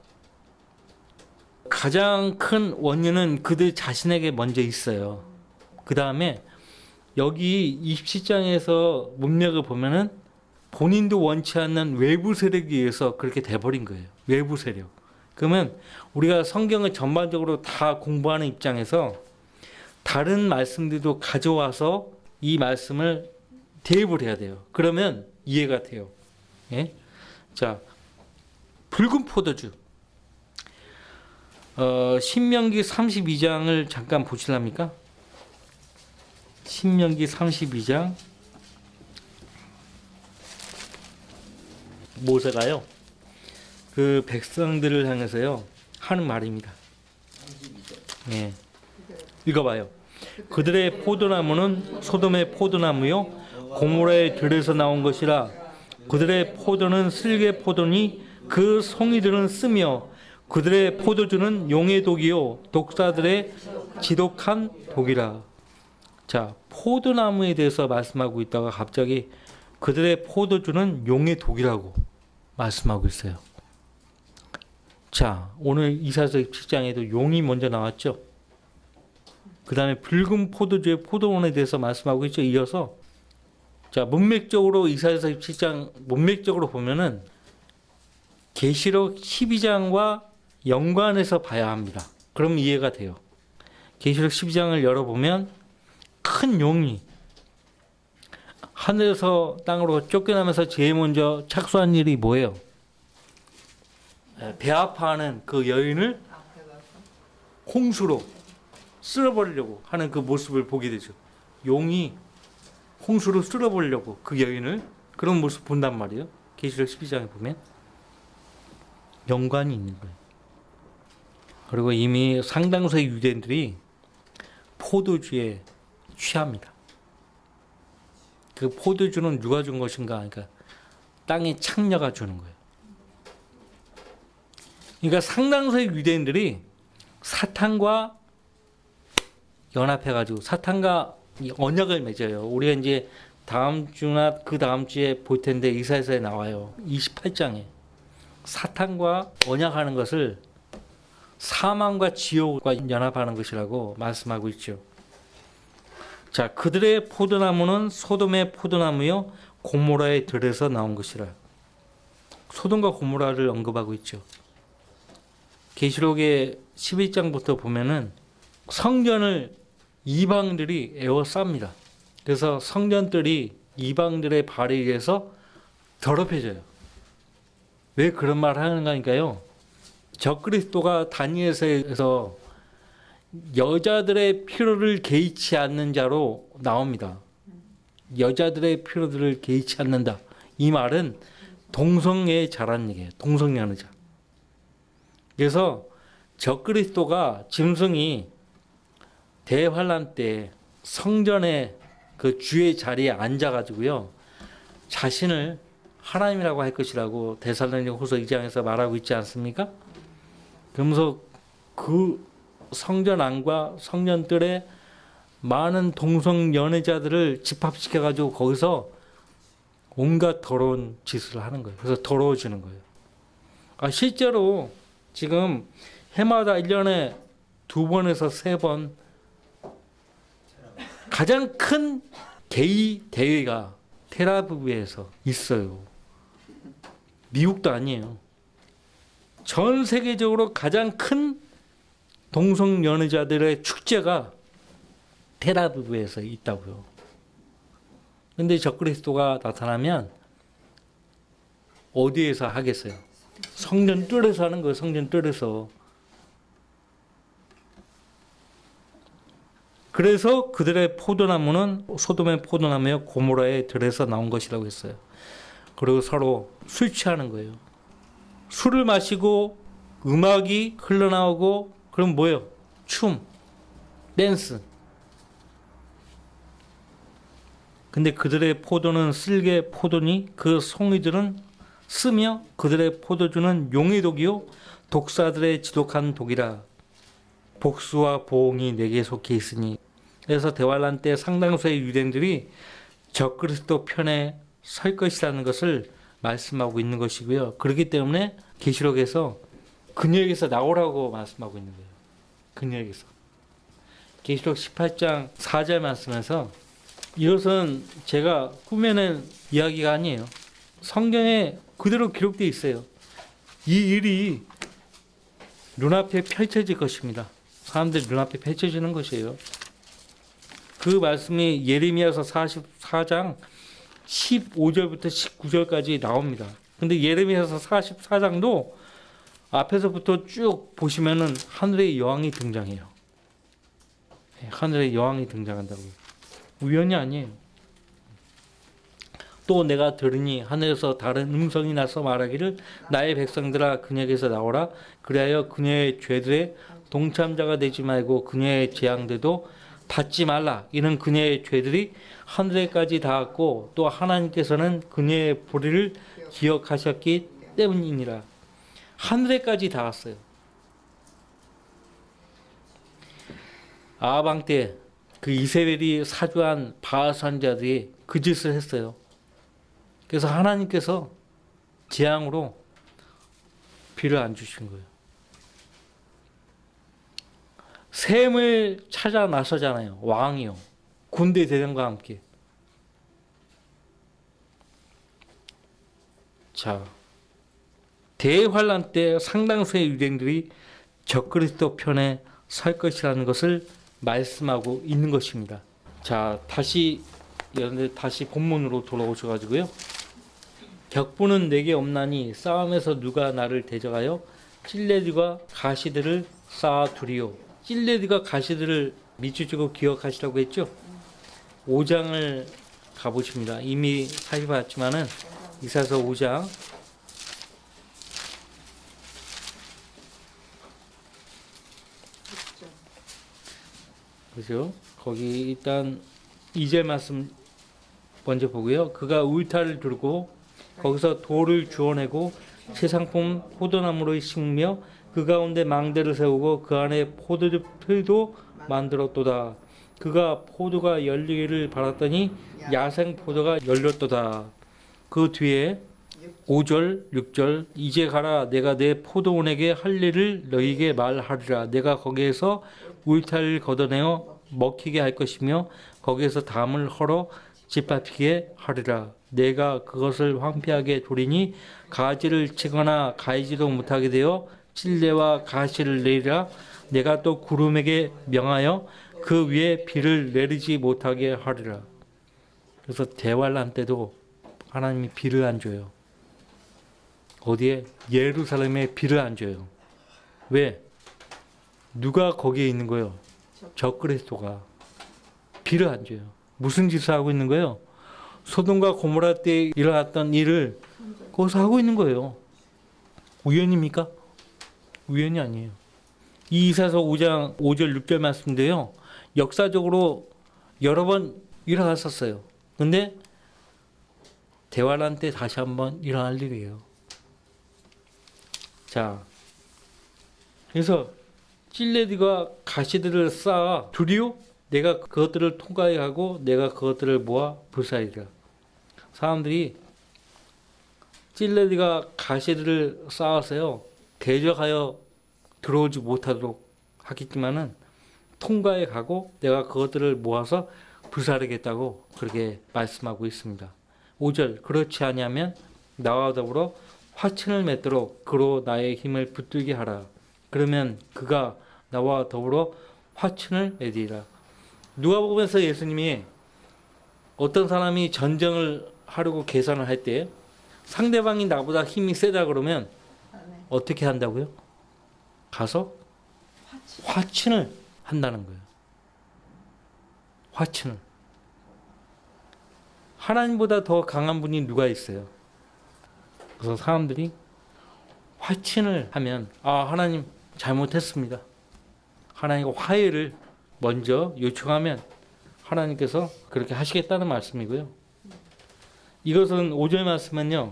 가장 큰 원인은 그들 자신에게 먼저 있어요. 그 다음에 여기 27장에서 문맥을 보면은 본인도 원치 않는 외부 세력에 의해서 그렇게 돼버린 거예요. 외부 세력. 그러면 우리가 성경을 전반적으로 다 공부하는 입장에서 다른 말씀들도 가져와서 이 말씀을 대입을 해야 돼요. 그러면 이해가 돼요. 예? 자, 붉은 포도주. 신명기 32장을 잠깐 보실랍니까? 신명기 32장. 모세가요, 그 백성들을 향해서요 하는 말입니다. 예, 읽어봐요. 그들의 포도나무는 소돔의 포도나무요 고모라의 들에서 나온 것이라. 그들의 포도는 쓸개 포도니 그 송이들은 쓰며 그들의 포도주는 용의 독이요 독사들의 지독한 독이라. 자, 포도나무에 대해서 말씀하고 있다가 갑자기 그들의 포도주는 용의 독이라고 말씀하고 있어요. 자, 오늘 이사야서 7장에도 용이 먼저 나왔죠. 그 다음에 붉은 포도주의 포도원에 대해서 말씀하고 있죠. 이어서 자, 문맥적으로 이사야서 7장 문맥적으로 보면은 계시록 12장과 연관해서 봐야 합니다. 그럼 이해가 돼요. 계시록 12장을 열어보면 큰 용이 하늘에서 땅으로 쫓겨나면서 제일 먼저 착수한 일이 뭐예요? 배아파하는 그 여인을 홍수로 쓸어버리려고 하는 그 모습을 보게 되죠. 용이 홍수로 쓸어버리려고 그 여인을 그런 모습 본단 말이에요. 계시록 12장에 보면 연관이 있는 거예요. 그리고 이미 상당수의 유대인들이 포도주에 취합니다. 그 포도주는 누가 준 것인가? 그러니까 땅의 창녀가 주는 거예요. 그러니까 상당수의 유대인들이 사탄과 연합해가지고 사탄과 언약을 맺어요. 우리가 이제 다음 주나 그 다음 주에 볼 텐데 이사야서에 나와요. 28장에 사탄과 언약하는 것을 사망과 지옥과 연합하는 것이라고 말씀하고 있죠. 자, 그들의 포도나무는 소돔의 포도나무요 고모라의 들에서 나온 것이라. 소돔과 고모라를 언급하고 있죠. 계시록의 11장부터 보면은 성전을 이방들이 에워쌉니다. 그래서 성전들이 이방들의 발에 의해서 더럽혀져요. 왜 그런 말을 하는가니까요. 적그리스도가 다니엘서에서 여자들의 피로를 개의치 않는 자로 나옵니다. 여자들의 피로들을 개의치 않는다. 이 말은 동성애에 잘하는 얘기예요. 동성연애자. 그래서 적그리스도가 짐승이 대환란 때 성전의 그 주의 자리에 앉아가지고요 자신을 하나님이라고 할 것이라고 데살로니가후서 2장에서 말하고 있지 않습니까? 그러면서 그 성전 안과 성전들의 많은 동성 연애자들을 집합시켜가지고 거기서 온갖 더러운 짓을 하는 거예요. 그래서 더러워지는 거예요. 실제로 지금 해마다 1년에 2번에서 3번 가장 큰 게이 대회가 텔아비브에서 있어요. 미국도 아니에요. 전 세계적으로 가장 큰 동성 연애자들의 축제가 텔아비브에서 있다고요. 근데 적그리스도가 나타나면 어디에서 하겠어요? 성전 뜰에서 하는 거예요. 성전 뜰에서. 그래서 그들의 포도나무는 소돔의 포도나무여 고모라의 들에서 나온 것이라고 했어요. 그리고 서로 술 취하는 거예요. 술을 마시고 음악이 흘러나오고 그럼 뭐예요? 춤, 댄스. 근데 그들의 포도는 쓸개 포도니 그 송이들은 쓰며 그들의 포도주는 용의 독이요 독사들의 지독한 독이라. 복수와 보응이 내게 속해 있으니. 그래서 대환란 때 상당수의 유대인들이 적그리스도 편에 설 것이라는 것을 말씀하고 있는 것이고요. 그렇기 때문에 계시록에서 그녀에게서 나오라고 말씀하고 있는 거예요. 그녀에게서. 계시록 18장 4절 말씀에서 이것은 제가 꾸며낸 이야기가 아니에요. 성경에 그대로 기록되어 있어요. 이 일이 눈앞에 펼쳐질 것입니다. 사람들 눈앞에 펼쳐지는 것이에요. 그 말씀이 예레미야서 44장 15절부터 19절까지 나옵니다. 근데 예레미야서 44장도 앞에서부터 쭉 보시면은 하늘의 여왕이 등장해요. 하늘의 여왕이 등장한다고. 우연이 아니에요. 또 내가 들으니 하늘에서 다른 음성이 나서 말하기를 나의 백성들아 그녀에게서 나오라. 그리하여 그녀의 죄들의 동참자가 되지 말고 그녀의 재앙들도 받지 말라. 이는 그녀의 죄들이 하늘에까지 닿았고 또 하나님께서는 그녀의 불의를 기억하셨기 때문이니라. 하늘에까지 닿았어요. 아방 때 그 이세벨이 사주한 바알 선지자들이 그 짓을 했어요. 그래서 하나님께서 재앙으로 비를 안 주신 거예요. 셈을 찾아 나서잖아요. 왕이요. 군대 대장과 함께. 자, 대환란 때 상당수의 유대인들이 적그리스도 편에 설 것이라는 것을 말씀하고 있는 것입니다. 자, 다시 본문으로 돌아오셔가지고요. 격분은 내게 없나니 싸움에서 누가 나를 대적하여 찔레디가 가시들을 쌓아두리요. 찔레디가 가시들을 밑줄치고 기억하시라고 했죠. 5장을 가보십니다. 이미 살펴봤지만은 이사서 5장 그죠? 거기 일단 2절 말씀 먼저 보고요. 그가 울타를 두르고 거기서 돌을 주워내고 새상품 포도나무로 심으며 그 가운데 망대를 세우고 그 안에 포도즙 틀도 만들었도다. 그가 포도가 열리기를 바랐더니 야생 포도가 열렸도다. 그 뒤에 5절, 6절 이제 가라 내가 내 포도원에게 할 일을 너희에게 말하리라. 내가 거기에서 울타리를 걷어내어 먹히게 할 것이며 거기에서 담을 헐어 짓밟히게 하리라. 내가 그것을 황폐하게 두리니 가지를 치거나 가이지도 못하게 되어 찔레와 가시를 내리라. 내가 또 구름에게 명하여 그 위에 비를 내리지 못하게 하리라. 그래서 대환란 때도 하나님이 비를 안 줘요. 어디에? 예루살렘에 비를 안 줘요. 왜? 누가 거기에 있는 거예요? 적그리스도가. 비를 안 줘요. 무슨 짓을 하고 있는 거예요? 소돔과 고모라 때 일어났던 일을 거기서 하고 있는 거예요. 우연입니까? 우연이 아니에요. 이 이사서 5장 5절 6절 말씀인데요. 역사적으로 여러 번 일어났었어요. 근데 대환란 때 다시 한번 일어날 일이에요. 자, 그래서 찔레디가 가시들을 쌓아 두리오 내가 그것들을 통과해 가고 내가 그것들을 모아 불사이리라. 사람들이 찔레디가 가시들을 쌓아서요 대적하여 들어오지 못하도록 하겠지만은 통과해 가고 내가 그것들을 모아서 불사르겠다고 그렇게 말씀하고 있습니다. 5절 그렇지 아니하면 나와 더불어 화친을 맺도록 그로 나의 힘을 붙들게 하라. 그러면 그가 나와 더불어 화친을 맺으리라. 누가복음에서 예수님이 어떤 사람이 전쟁을 하려고 계산을 할 때 상대방이 나보다 힘이 세다 그러면 어떻게 한다고요? 가서 화친을 한다는 거예요. 화친을. 하나님보다 더 강한 분이 누가 있어요? 그래서 사람들이 화친을 하면 하나님 잘못했습니다. 하나님과 화해를 먼저 요청하면 하나님께서 그렇게 하시겠다는 말씀이고요. 이것은 5절 말씀은요.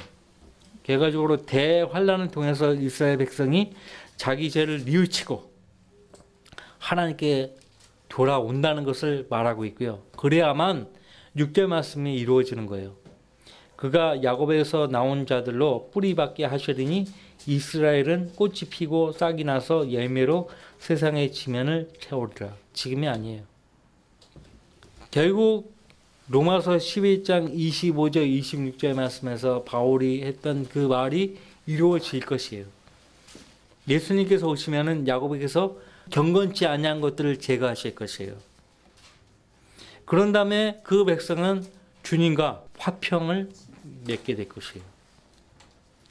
결과적으로 대환란을 통해서 이스라엘 백성이 자기 죄를 뉘우치고 하나님께 돌아온다는 것을 말하고 있고요. 그래야만 6절 말씀이 이루어지는 거예요. 그가 야곱에서 나온 자들로 뿌리박게 하시리니 이스라엘은 꽃이 피고 싹이 나서 열매로 세상의 지면을 채우리라. 지금이 아니에요. 결국 로마서 11장 25절 26절 말씀에서 바울이 했던 그 말이 이루어질 것이에요. 예수님께서 오시면은 야곱에게서 경건치 아니한 것들을 제거하실 것이에요. 그런 다음에 그 백성은 주님과 화평을 맺게 될 것이에요.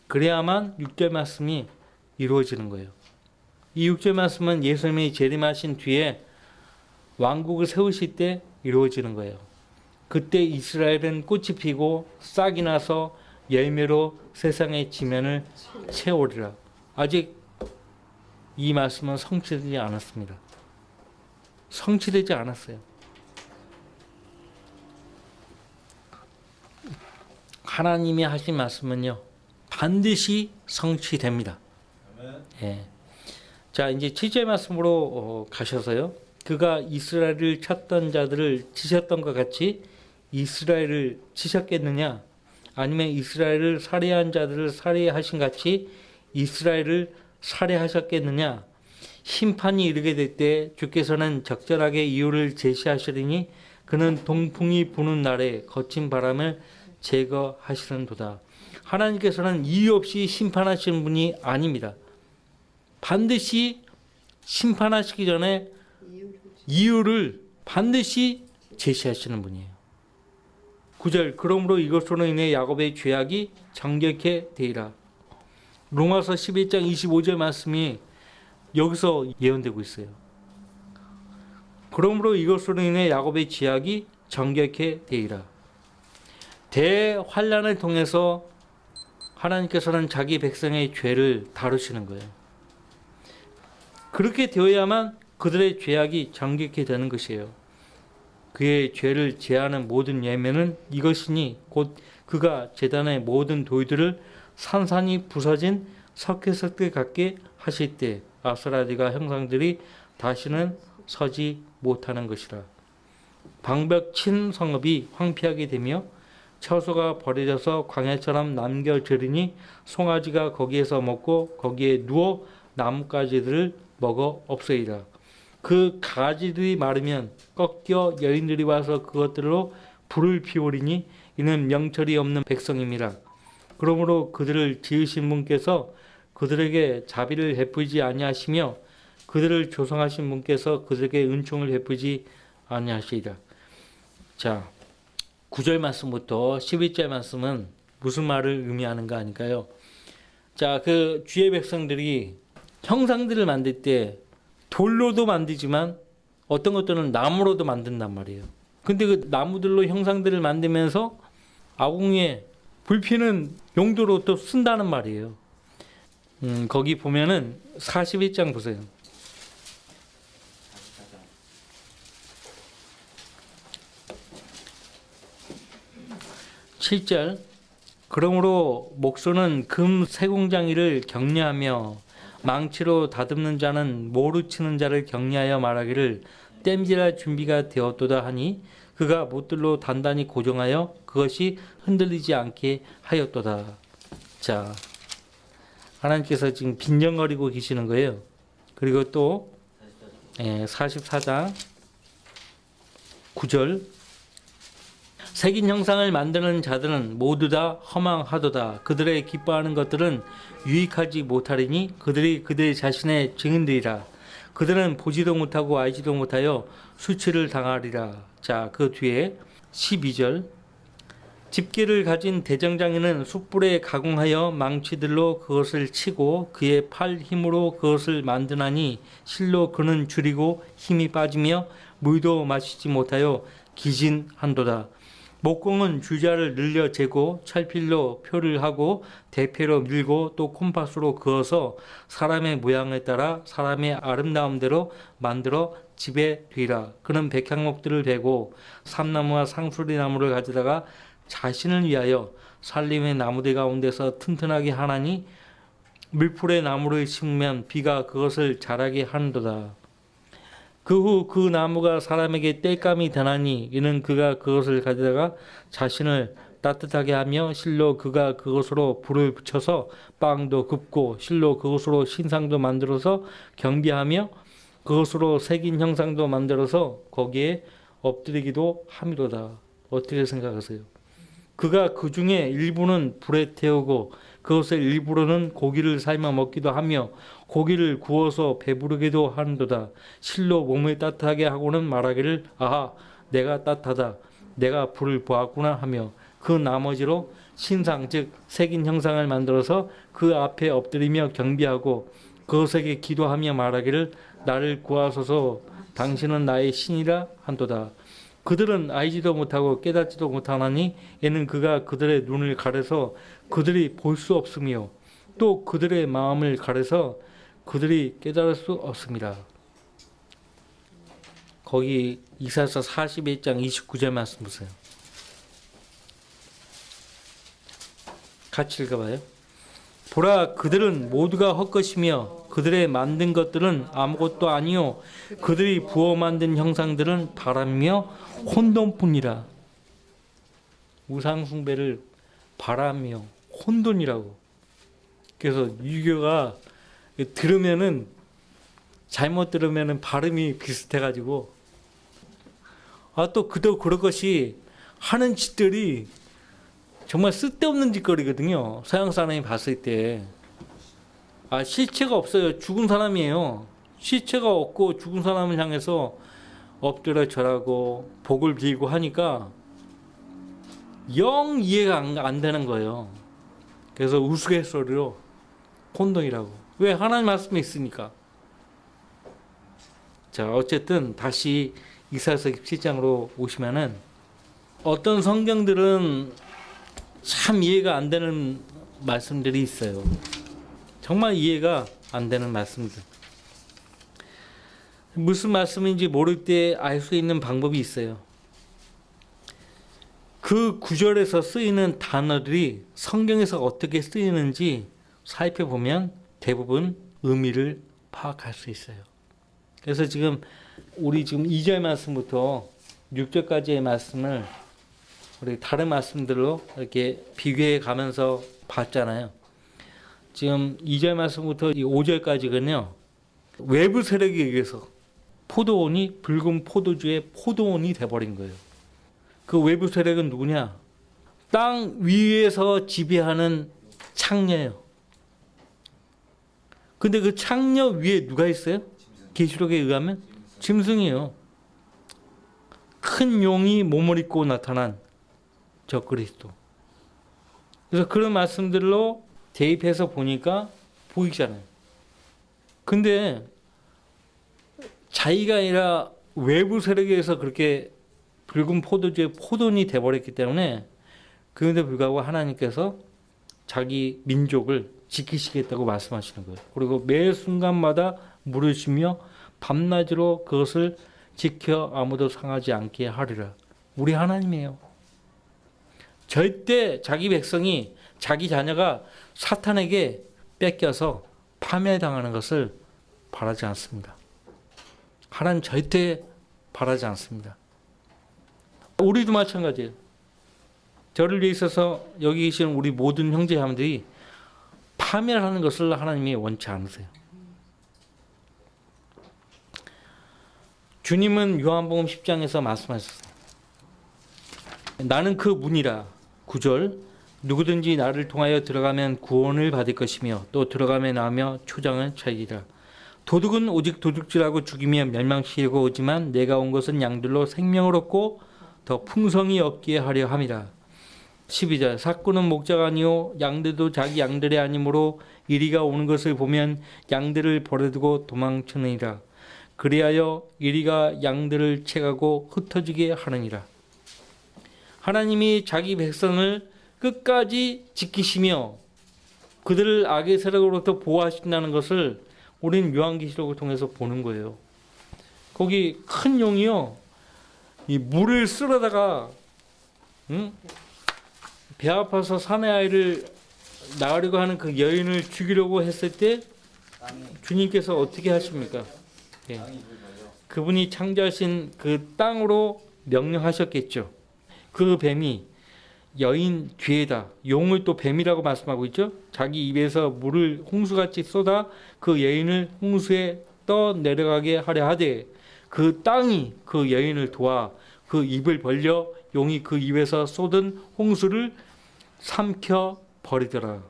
그래야만 6절 말씀이 이루어지는 거예요. 이 6절 말씀은 예수님이 재림하신 뒤에 왕국을 세우실 때 이루어지는 거예요. 그때 이스라엘은 꽃이 피고 싹이 나서 열매로 세상의 지면을 채우리라. 아직 이 말씀은 성취되지 않았습니다. 성취되지 않았어요. 하나님이 하신 말씀은요 반드시 성취됩니다. 예. 자 이제 7절 말씀으로 가셔서요. 그가 이스라엘을 찾던 자들을 치셨던 것 같이 이스라엘을 치셨겠느냐? 아니면 이스라엘을 살해한 자들을 살해하신 같이 이스라엘을 살해하셨겠느냐? 심판이 이르게 될 때 주께서는 적절하게 이유를 제시하시리니 그는 동풍이 부는 날에 거친 바람을 제거하시는도다. 하나님께서는 이유 없이 심판하시는 분이 아닙니다. 반드시 심판하시기 전에 이유를 반드시 제시하시는 분이에요. 9절 그러므로 이것으로 인해 야곱의 죄악이 정결케 되리라. 로마서 11장 25절 말씀이 여기서 예언되고 있어요. 그러므로 이것으로 인해 야곱의 죄악이 정결케 되리라. 대환란을 통해서 하나님께서는 자기 백성의 죄를 다루시는 거예요. 그렇게 되어야만 그들의 죄악이 정결케 되는 것이에요. 그의 죄를 제하는 모든 예면은 이것이니 곧 그가 제단의 모든 돌들을 산산이 부서진 석회석들 같게 하실 때 아스라디가 형상들이 다시는 서지 못하는 것이라. 방벽 친 성읍이 황폐하게 되며 처소가 버려져서 광야처럼 남겨지리니 송아지가 거기에서 먹고 거기에 누워 나뭇가지들을 먹어 없애이라. 그 가지들이 마르면 꺾여 여인들이 와서 그것들로 불을 피우리니 이는 명철이 없는 백성임이라. 그러므로 그들을 지으신 분께서 그들에게 자비를 베푸지 아니하시며 그들을 조성하신 분께서 그들에게 은총을 베푸지 아니하시리라. 자, 9절 말씀부터 11절 말씀은 무슨 말을 의미하는가 하니까요. 자, 그 주의 백성들이 형상들을 만들 때 돌로도 만들지만 어떤 것들은 나무로도 만든단 말이에요. 근데 그 나무들로 형상들을 만들면서 아궁이에 불피는 용도로 또 쓴다는 말이에요. 거기 보면은 41장 보세요. 7절 그러므로 목소는 금 세공장이를 격려하며 망치로 다듬는 자는 모루 치는 자를 격려하여 말하기를 땜질할 준비가 되었도다 하니 그가 못들로 단단히 고정하여 그것이 흔들리지 않게 하였도다. 자, 하나님께서 지금 빈정거리고 계시는 거예요. 그리고 또 44장 9절 새긴 형상을 만드는 자들은 모두 다 허망하도다. 그들의 기뻐하는 것들은 유익하지 못하리니 그들이 그들 자신의 증인들이라. 그들은 보지도 못하고 알지도 못하여 수치를 당하리라. 자, 그 뒤에 12절 집게를 가진 대정장이는 숯불에 가공하여 망치들로 그것을 치고 그의 팔 힘으로 그것을 만드나니 실로 그는 줄이고 힘이 빠지며 물도 마시지 못하여 기진한도다. 목공은 주자를 늘려 재고 찰필로 표를 하고 대패로 밀고 또 콤파스로 그어서 사람의 모양에 따라 사람의 아름다움대로 만들어 집에 두이라. 그는 백향목들을 베고 삼나무와 상수리나무를 가져다가 자신을 위하여 살림의 나무들 가운데서 튼튼하게 하나니 물풀에 나무를 심으면 비가 그것을 자라게 하는도다. 그 후 그 나무가 사람에게 땔감이 되나니 이는 그가 그것을 가져다가 자신을 따뜻하게 하며 실로 그가 그것으로 불을 붙여서 빵도 굽고 실로 그것으로 신상도 만들어서 경비하며 그것으로 새긴 형상도 만들어서 거기에 엎드리기도 함이로다. 어떻게 생각하세요? 그가 그 중에 일부는 불에 태우고 그것의 일부로는 고기를 삶아 먹기도 하며 고기를 구워서 배부르기도 하는도다. 실로 몸을 따뜻하게 하고는 말하기를 아하 내가 따뜻하다 내가 불을 보았구나 하며 그 나머지로 신상 즉 새긴 형상을 만들어서 그 앞에 엎드리며 경비하고 그것에게 기도하며 말하기를 나를 구하소서 당신은 나의 신이라 한도다. 그들은 알지도 못하고 깨닫지도 못하나니 이는 그가 그들의 눈을 가려서 그들이 볼 수 없으며 또 그들의 마음을 가려서 그들이 깨달을 수 없습니다. 거기 이사야서 41장 29절 말씀 보세요. 같이 읽어봐요. 보라, 그들은 모두가 헛것이며 그들의 만든 것들은 아무것도 아니요 그들이 부어 만든 형상들은 바람이며 혼돈뿐이라. 우상 숭배를 바람이며 혼돈이라고. 그래서 유교가 들으면은 잘못 들으면은 발음이 비슷해가지고 또 그도 그럴 것이 하는 짓들이 정말 쓸데없는 짓거리거든요. 서양 사람이 봤을 때. 실체가 없어요. 죽은 사람이에요. 실체가 없고 죽은 사람을 향해서 엎드려 절하고 복을 빌고 하니까 영 이해가 안 되는 거예요. 그래서 우스갯소리로 혼돈이라고. 왜? 하나님 말씀이 있으니까. 자, 어쨌든 다시 이사야서 17장으로 오시면은 어떤 성경들은 참 이해가 안 되는 말씀들이 있어요. 정말 이해가 안 되는 말씀들. 무슨 말씀인지 모를 때 알 수 있는 방법이 있어요. 그 구절에서 쓰이는 단어들이 성경에서 어떻게 쓰이는지 살펴보면 대부분 의미를 파악할 수 있어요. 그래서 우리 지금 2절 말씀부터 6절까지의 말씀을 우리 다른 말씀들로 이렇게 비교해 가면서 봤잖아요. 지금 2절 말씀부터 5절까지는요. 외부 세력에 의해서 포도원이 붉은 포도주의 포도원이 돼버린 거예요. 그 외부 세력은 누구냐? 땅 위에서 지배하는 창녀예요. 근데 그 창녀 위에 누가 있어요? 계시록에 의하면 짐승이에요. 큰 용이 몸을 입고 나타난 저 그리스도. 그래서 그런 말씀들로 대입해서 보니까 보이잖아요. 근데 자기가 아니라 외부 세력에 의해서 그렇게 붉은 포도주의 포도원이 돼버렸기 때문에 그런데 불구하고 하나님께서 자기 민족을 지키시겠다고 말씀하시는 거예요. 그리고 매 순간마다 물으시며 밤낮으로 그것을 지켜 아무도 상하지 않게 하리라. 우리 하나님이에요. 절대 자기 백성이 자기 자녀가 사탄에게 뺏겨서 파멸당하는 것을 바라지 않습니다. 하나님 절대 바라지 않습니다. 우리도 마찬가지예요. 저를 위해 있어서 여기 계시는 우리 모든 형제자매들이 파멸하는 것을 하나님이 원치 않으세요. 주님은 요한복음 10장에서 말씀하셨어요. 나는 그 문이라. 9절 누구든지 나를 통하여 들어가면 구원을 받을 것이며 또 들어가면 나며 초장을 차리리라. 도둑은 오직 도둑질하고 죽이며 멸망시키려고 오지만 내가 온 것은 양들로 생명을 얻고 더 풍성히 얻게 하려 함이라. 12절 삭구는 목자가 아니요 양들도 자기 양들이 아니므로 이리가 오는 것을 보면 양들을 버려두고 도망치느니라. 그리하여 이리가 양들을 채가고 흩어지게 하느니라. 하나님이 자기 백성을 끝까지 지키시며 그들을 악의 세력으로부터 보호하신다는 것을 우리는 요한계시록을 통해서 보는 거예요. 거기 큰 용이요, 이 물을 쓸어다가 배 아파서 사내 아이를 낳으려고 하는 그 여인을 죽이려고 했을 때 주님께서 어떻게 하십니까? 예. 그분이 창조하신 그 땅으로 명령하셨겠죠. 그 뱀이 여인 뒤에다, 용을 또 뱀이라고 말씀하고 있죠. 자기 입에서 물을 홍수같이 쏟아 그 여인을 홍수에 떠내려가게 하려 하되 그 땅이 그 여인을 도와 그 입을 벌려 용이 그 입에서 쏟은 홍수를 삼켜 버리더라.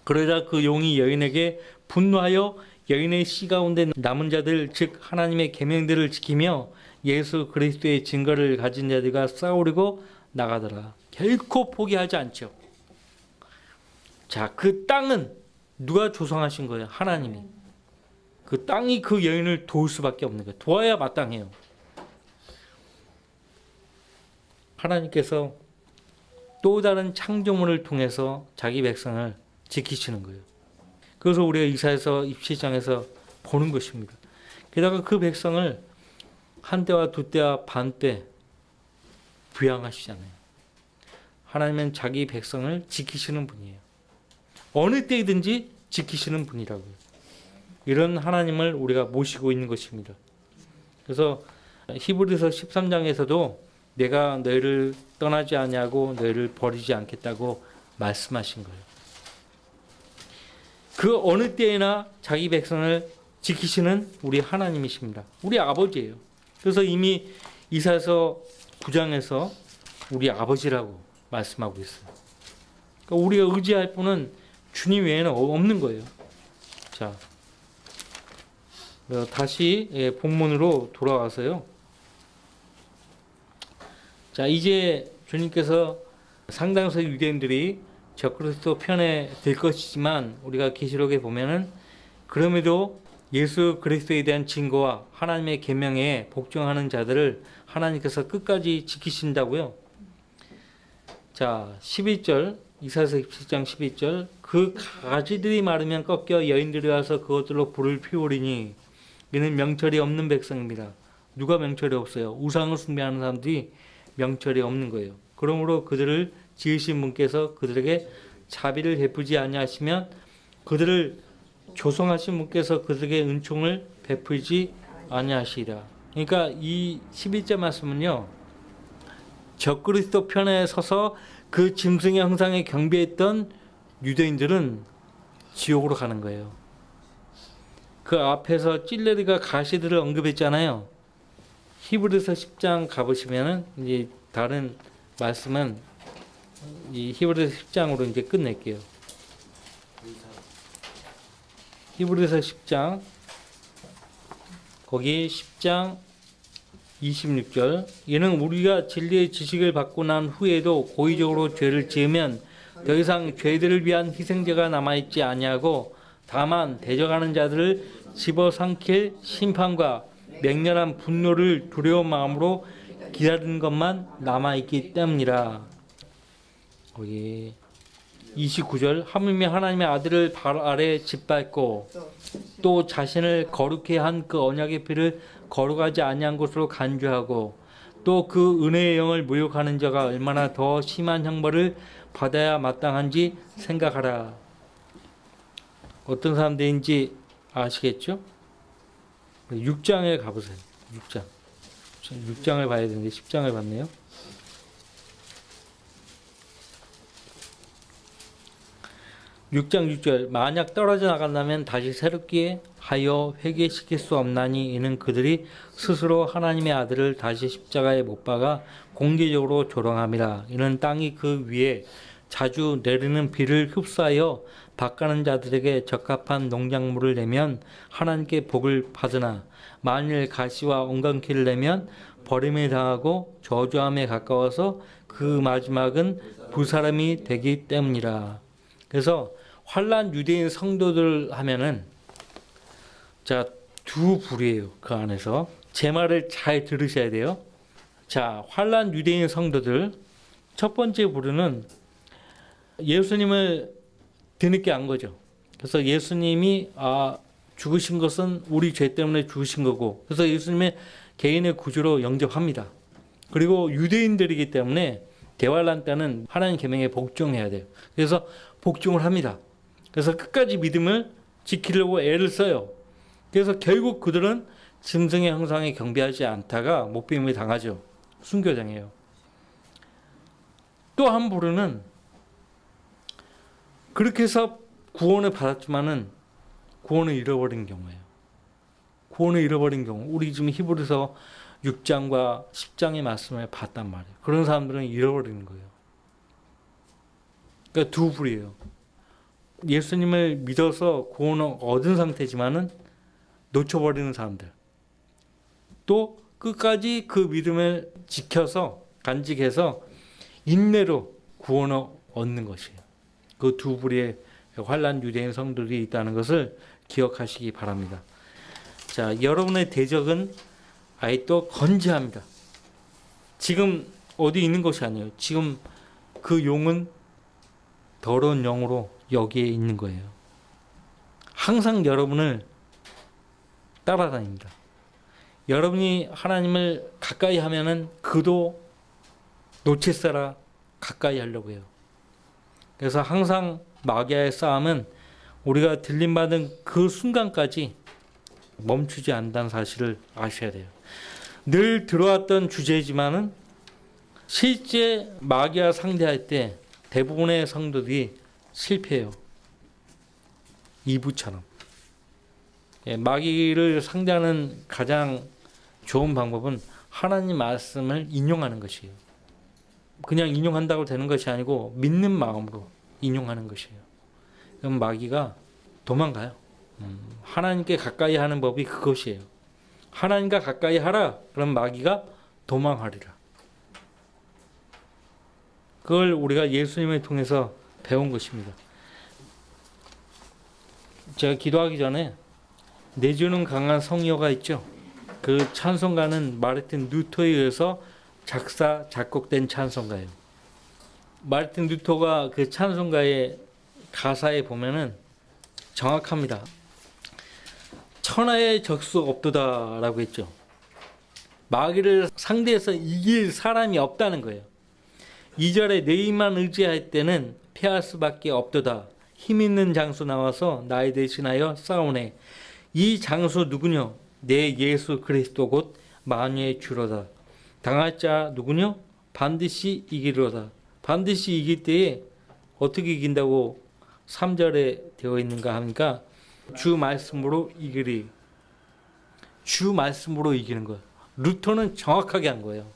그러자 그 용이 여인에게 분노하여 여인의 씨 가운데 남은 자들 즉 하나님의 계명들을 지키며 예수 그리스도의 증거를 가진 자들과 싸우려고 나가더라. 결코 포기하지 않죠. 자, 그 땅은 누가 조성하신 거예요? 하나님이. 그 땅이 그 여인을 도울 수밖에 없는 거예요. 도와야 마땅해요. 하나님께서 또 다른 창조물을 통해서 자기 백성을 지키시는 거예요. 그래서 우리가 이사야서 27장에서 보는 것입니다. 게다가 그 백성을 한 때와 두 때와 반 때 부양하시잖아요. 하나님은 자기 백성을 지키시는 분이에요. 어느 때이든지 지키시는 분이라고요. 이런 하나님을 우리가 모시고 있는 것입니다. 그래서 히브리서 13장에서도 내가 너희를 떠나지 아니하고 너희를 버리지 않겠다고 말씀하신 거예요. 그 어느 때에나 자기 백성을 지키시는 우리 하나님이십니다. 우리 아버지예요. 그래서 이미 이사야서 9장에서 우리 아버지라고 말씀하고 있어요. 그러니까 우리가 의지할 분은 주님 외에는 없는 거예요. 자, 다시 본문으로 돌아와서요. 자, 이제 주님께서 상당수 유대인들이 적그리스도 편에 들 것이지만 우리가 계시록에 보면은 그럼에도 예수 그리스도에 대한 증거와 하나님의 계명에 복종하는 자들을 하나님께서 끝까지 지키신다고요. 자, 11절 이사야서 27장 12절 그 가지들이 마르면 꺾여 여인들이 와서 그것들로 불을 피우리니 이는 명철이 없는 백성입니다. 누가 명철이 없어요? 우상을 숭배하는 사람들이 명철이 없는 거예요. 그러므로 그들을 지으신 분께서 그들에게 자비를 베푸지 아니하시면 그들을 조성하신 분께서 그들에게 은총을 베풀지 아니하시리라. 그러니까 이 11절 말씀은요. 적그리스도 편에 서서 그 짐승의 형상에 경배했던 유대인들은 지옥으로 가는 거예요. 그 앞에서 찔레리가 가시들을 언급했잖아요. 히브리서 10장 가보시면은 이제 다른 말씀은 이 히브리서 10장으로 이제 끝낼게요. 히브리서 10장 거기 10장 26절 이는 우리가 진리의 지식을 받고 난 후에도 고의적으로 죄를 지으면 더 이상 죄들을 위한 희생제가 남아있지 아니하고 다만 대적하는 자들을 집어삼킬 심판과 맹렬한 분노를 두려운 마음으로 기다리는 것만 남아있기 때문이라. 거기 29절 하물며 하나님의 아들을 발 아래 짓밟고 또 자신을 거룩해 한 그 언약의 피를 거룩하지 아니한 것으로 간주하고 또 그 은혜의 영을 모욕하는 자가 얼마나 더 심한 형벌을 받아야 마땅한지 생각하라. 어떤 사람들인지 아시겠죠? 6장에 가보세요. 6장. 6장을 봐야 되는데 10장을 봤네요. 6장 6절 만약 떨어져 나간다면 다시 새롭게 하여 회개시킬 수 없나니 이는 그들이 스스로 하나님의 아들을 다시 십자가에 못 박아 공개적으로 조롱함이라. 이는 땅이 그 위에 자주 내리는 비를 흡수하여 밭가는 자들에게 적합한 농작물을 내면 하나님께 복을 받으나 만일 가시와 엉겅퀴를 내면 버림을 당하고 저주함에 가까워서 그 마지막은 부사람이 되기 때문이라. 그래서 환난 유대인 성도들 하면은 자, 두 부류예요. 그 안에서 제 말을 잘 들으셔야 돼요. 자, 환난 유대인 성도들 첫 번째 부류는 예수님을 뒤늦게 안 거죠. 그래서 예수님이 죽으신 것은 우리 죄 때문에 죽으신 거고, 그래서 예수님의 개인의 구주로 영접합니다. 그리고 유대인들이기 때문에 대환란 때는 하나님 계명에 복종해야 돼요. 그래서 복종을 합니다. 그래서 끝까지 믿음을 지키려고 애를 써요. 그래서 결국 그들은 짐승의 형상에 경배하지 않다가 못배임을 당하죠. 순교당해요. 또 한 부류는 그렇게 해서 구원을 받았지만은 구원을 잃어버린 경우예요. 구원을 잃어버린 경우. 우리 지금 히브리서 6장과 10장의 말씀을 봤단 말이에요. 그런 사람들은 잃어버리는 거예요. 그러니까 두 부류예요. 예수님을 믿어서 구원을 얻은 상태지만은 놓쳐버리는 사람들. 또 끝까지 그 믿음을 지켜서 간직해서 인내로 구원을 얻는 것이에요. 그 두 부류의 환난 유대인 성들이 있다는 것을 기억하시기 바랍니다. 자, 여러분의 대적은 아예 또 건재합니다. 지금 어디 있는 것이 아니에요. 지금 그 용은 더러운 영으로 여기에 있는 거예요. 항상 여러분을 따라다닙니다. 여러분이 하나님을 가까이 하면은 그도 노체세라 가까이 하려고 해요. 그래서 항상 마귀와의 싸움은 우리가 들림받은 그 순간까지 멈추지 않는다는 사실을 아셔야 돼요. 늘 들어왔던 주제지만은 실제 마귀와 상대할 때 대부분의 성도들이 실패해요. 이부처럼. 마귀를 상대하는 가장 좋은 방법은 하나님 말씀을 인용하는 것이에요. 그냥 인용한다고 되는 것이 아니고 믿는 마음으로 인용하는 것이에요. 그럼 마귀가 도망가요. 하나님께 가까이 하는 법이 그것이에요. 하나님과 가까이 하라. 그럼 마귀가 도망하리라. 그걸 우리가 예수님을 통해서 배운 것입니다. 제가 기도하기 전에 내주는 강한 성녀가 있죠. 그 찬송가는 마르틴 루터에 의해서 작사, 작곡된 찬송가예요. 마르틴 루터가 그 찬송가의 가사에 보면은 정확합니다. 천하의 적수 없도다라고 했죠. 마귀를 상대해서 이길 사람이 없다는 거예요. 2절에 내 힘만 의지할 때는 패할 수밖에 없도다. 힘 있는 장수 나와서 나에 대신하여 싸우네. 이 장수 누구뇨? 내 예수 그리스도 곧 만유의 주로다. 당할 자 누구뇨? 반드시 이기리로다. 반드시 이길 때에 어떻게 이긴다고 3절에 되어 있는가 하니까 주 말씀으로 이기리. 주 말씀으로 이기는 거예요. 루터는 정확하게 한 거예요.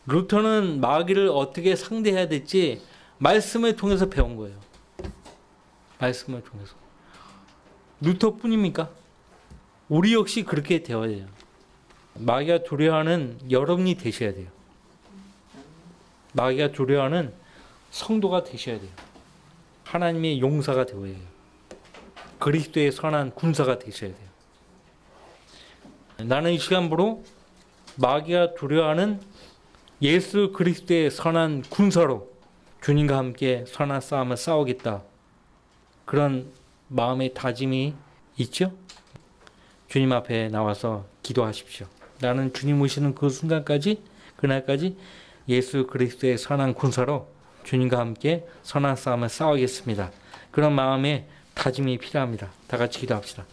루터는 마귀를 어떻게 상대해야 될지 말씀을 통해서 배운 거예요. 말씀을 통해서. 루터뿐입니까? 우리 역시 그렇게 되어야 돼요. 마귀가 두려워하는 여러분이 되셔야 돼요. 마귀가 두려워하는 성도가 되셔야 돼요. 하나님의 용사가 되어야 해요. 그리스도의 선한 군사가 되셔야 돼요. 나는 이 시간부로 마귀가 두려워하는 예수 그리스도의 선한 군사로 주님과 함께 선한 싸움을 싸우겠다. 그런 마음의 다짐이 있죠? 주님 앞에 나와서 기도하십시오. 나는 주님 오시는 그 순간까지, 그날까지 예수 그리스도의 선한 군사로 주님과 함께 선한 싸움을 싸우겠습니다. 그런 마음의 다짐이 필요합니다. 다 같이 기도합시다.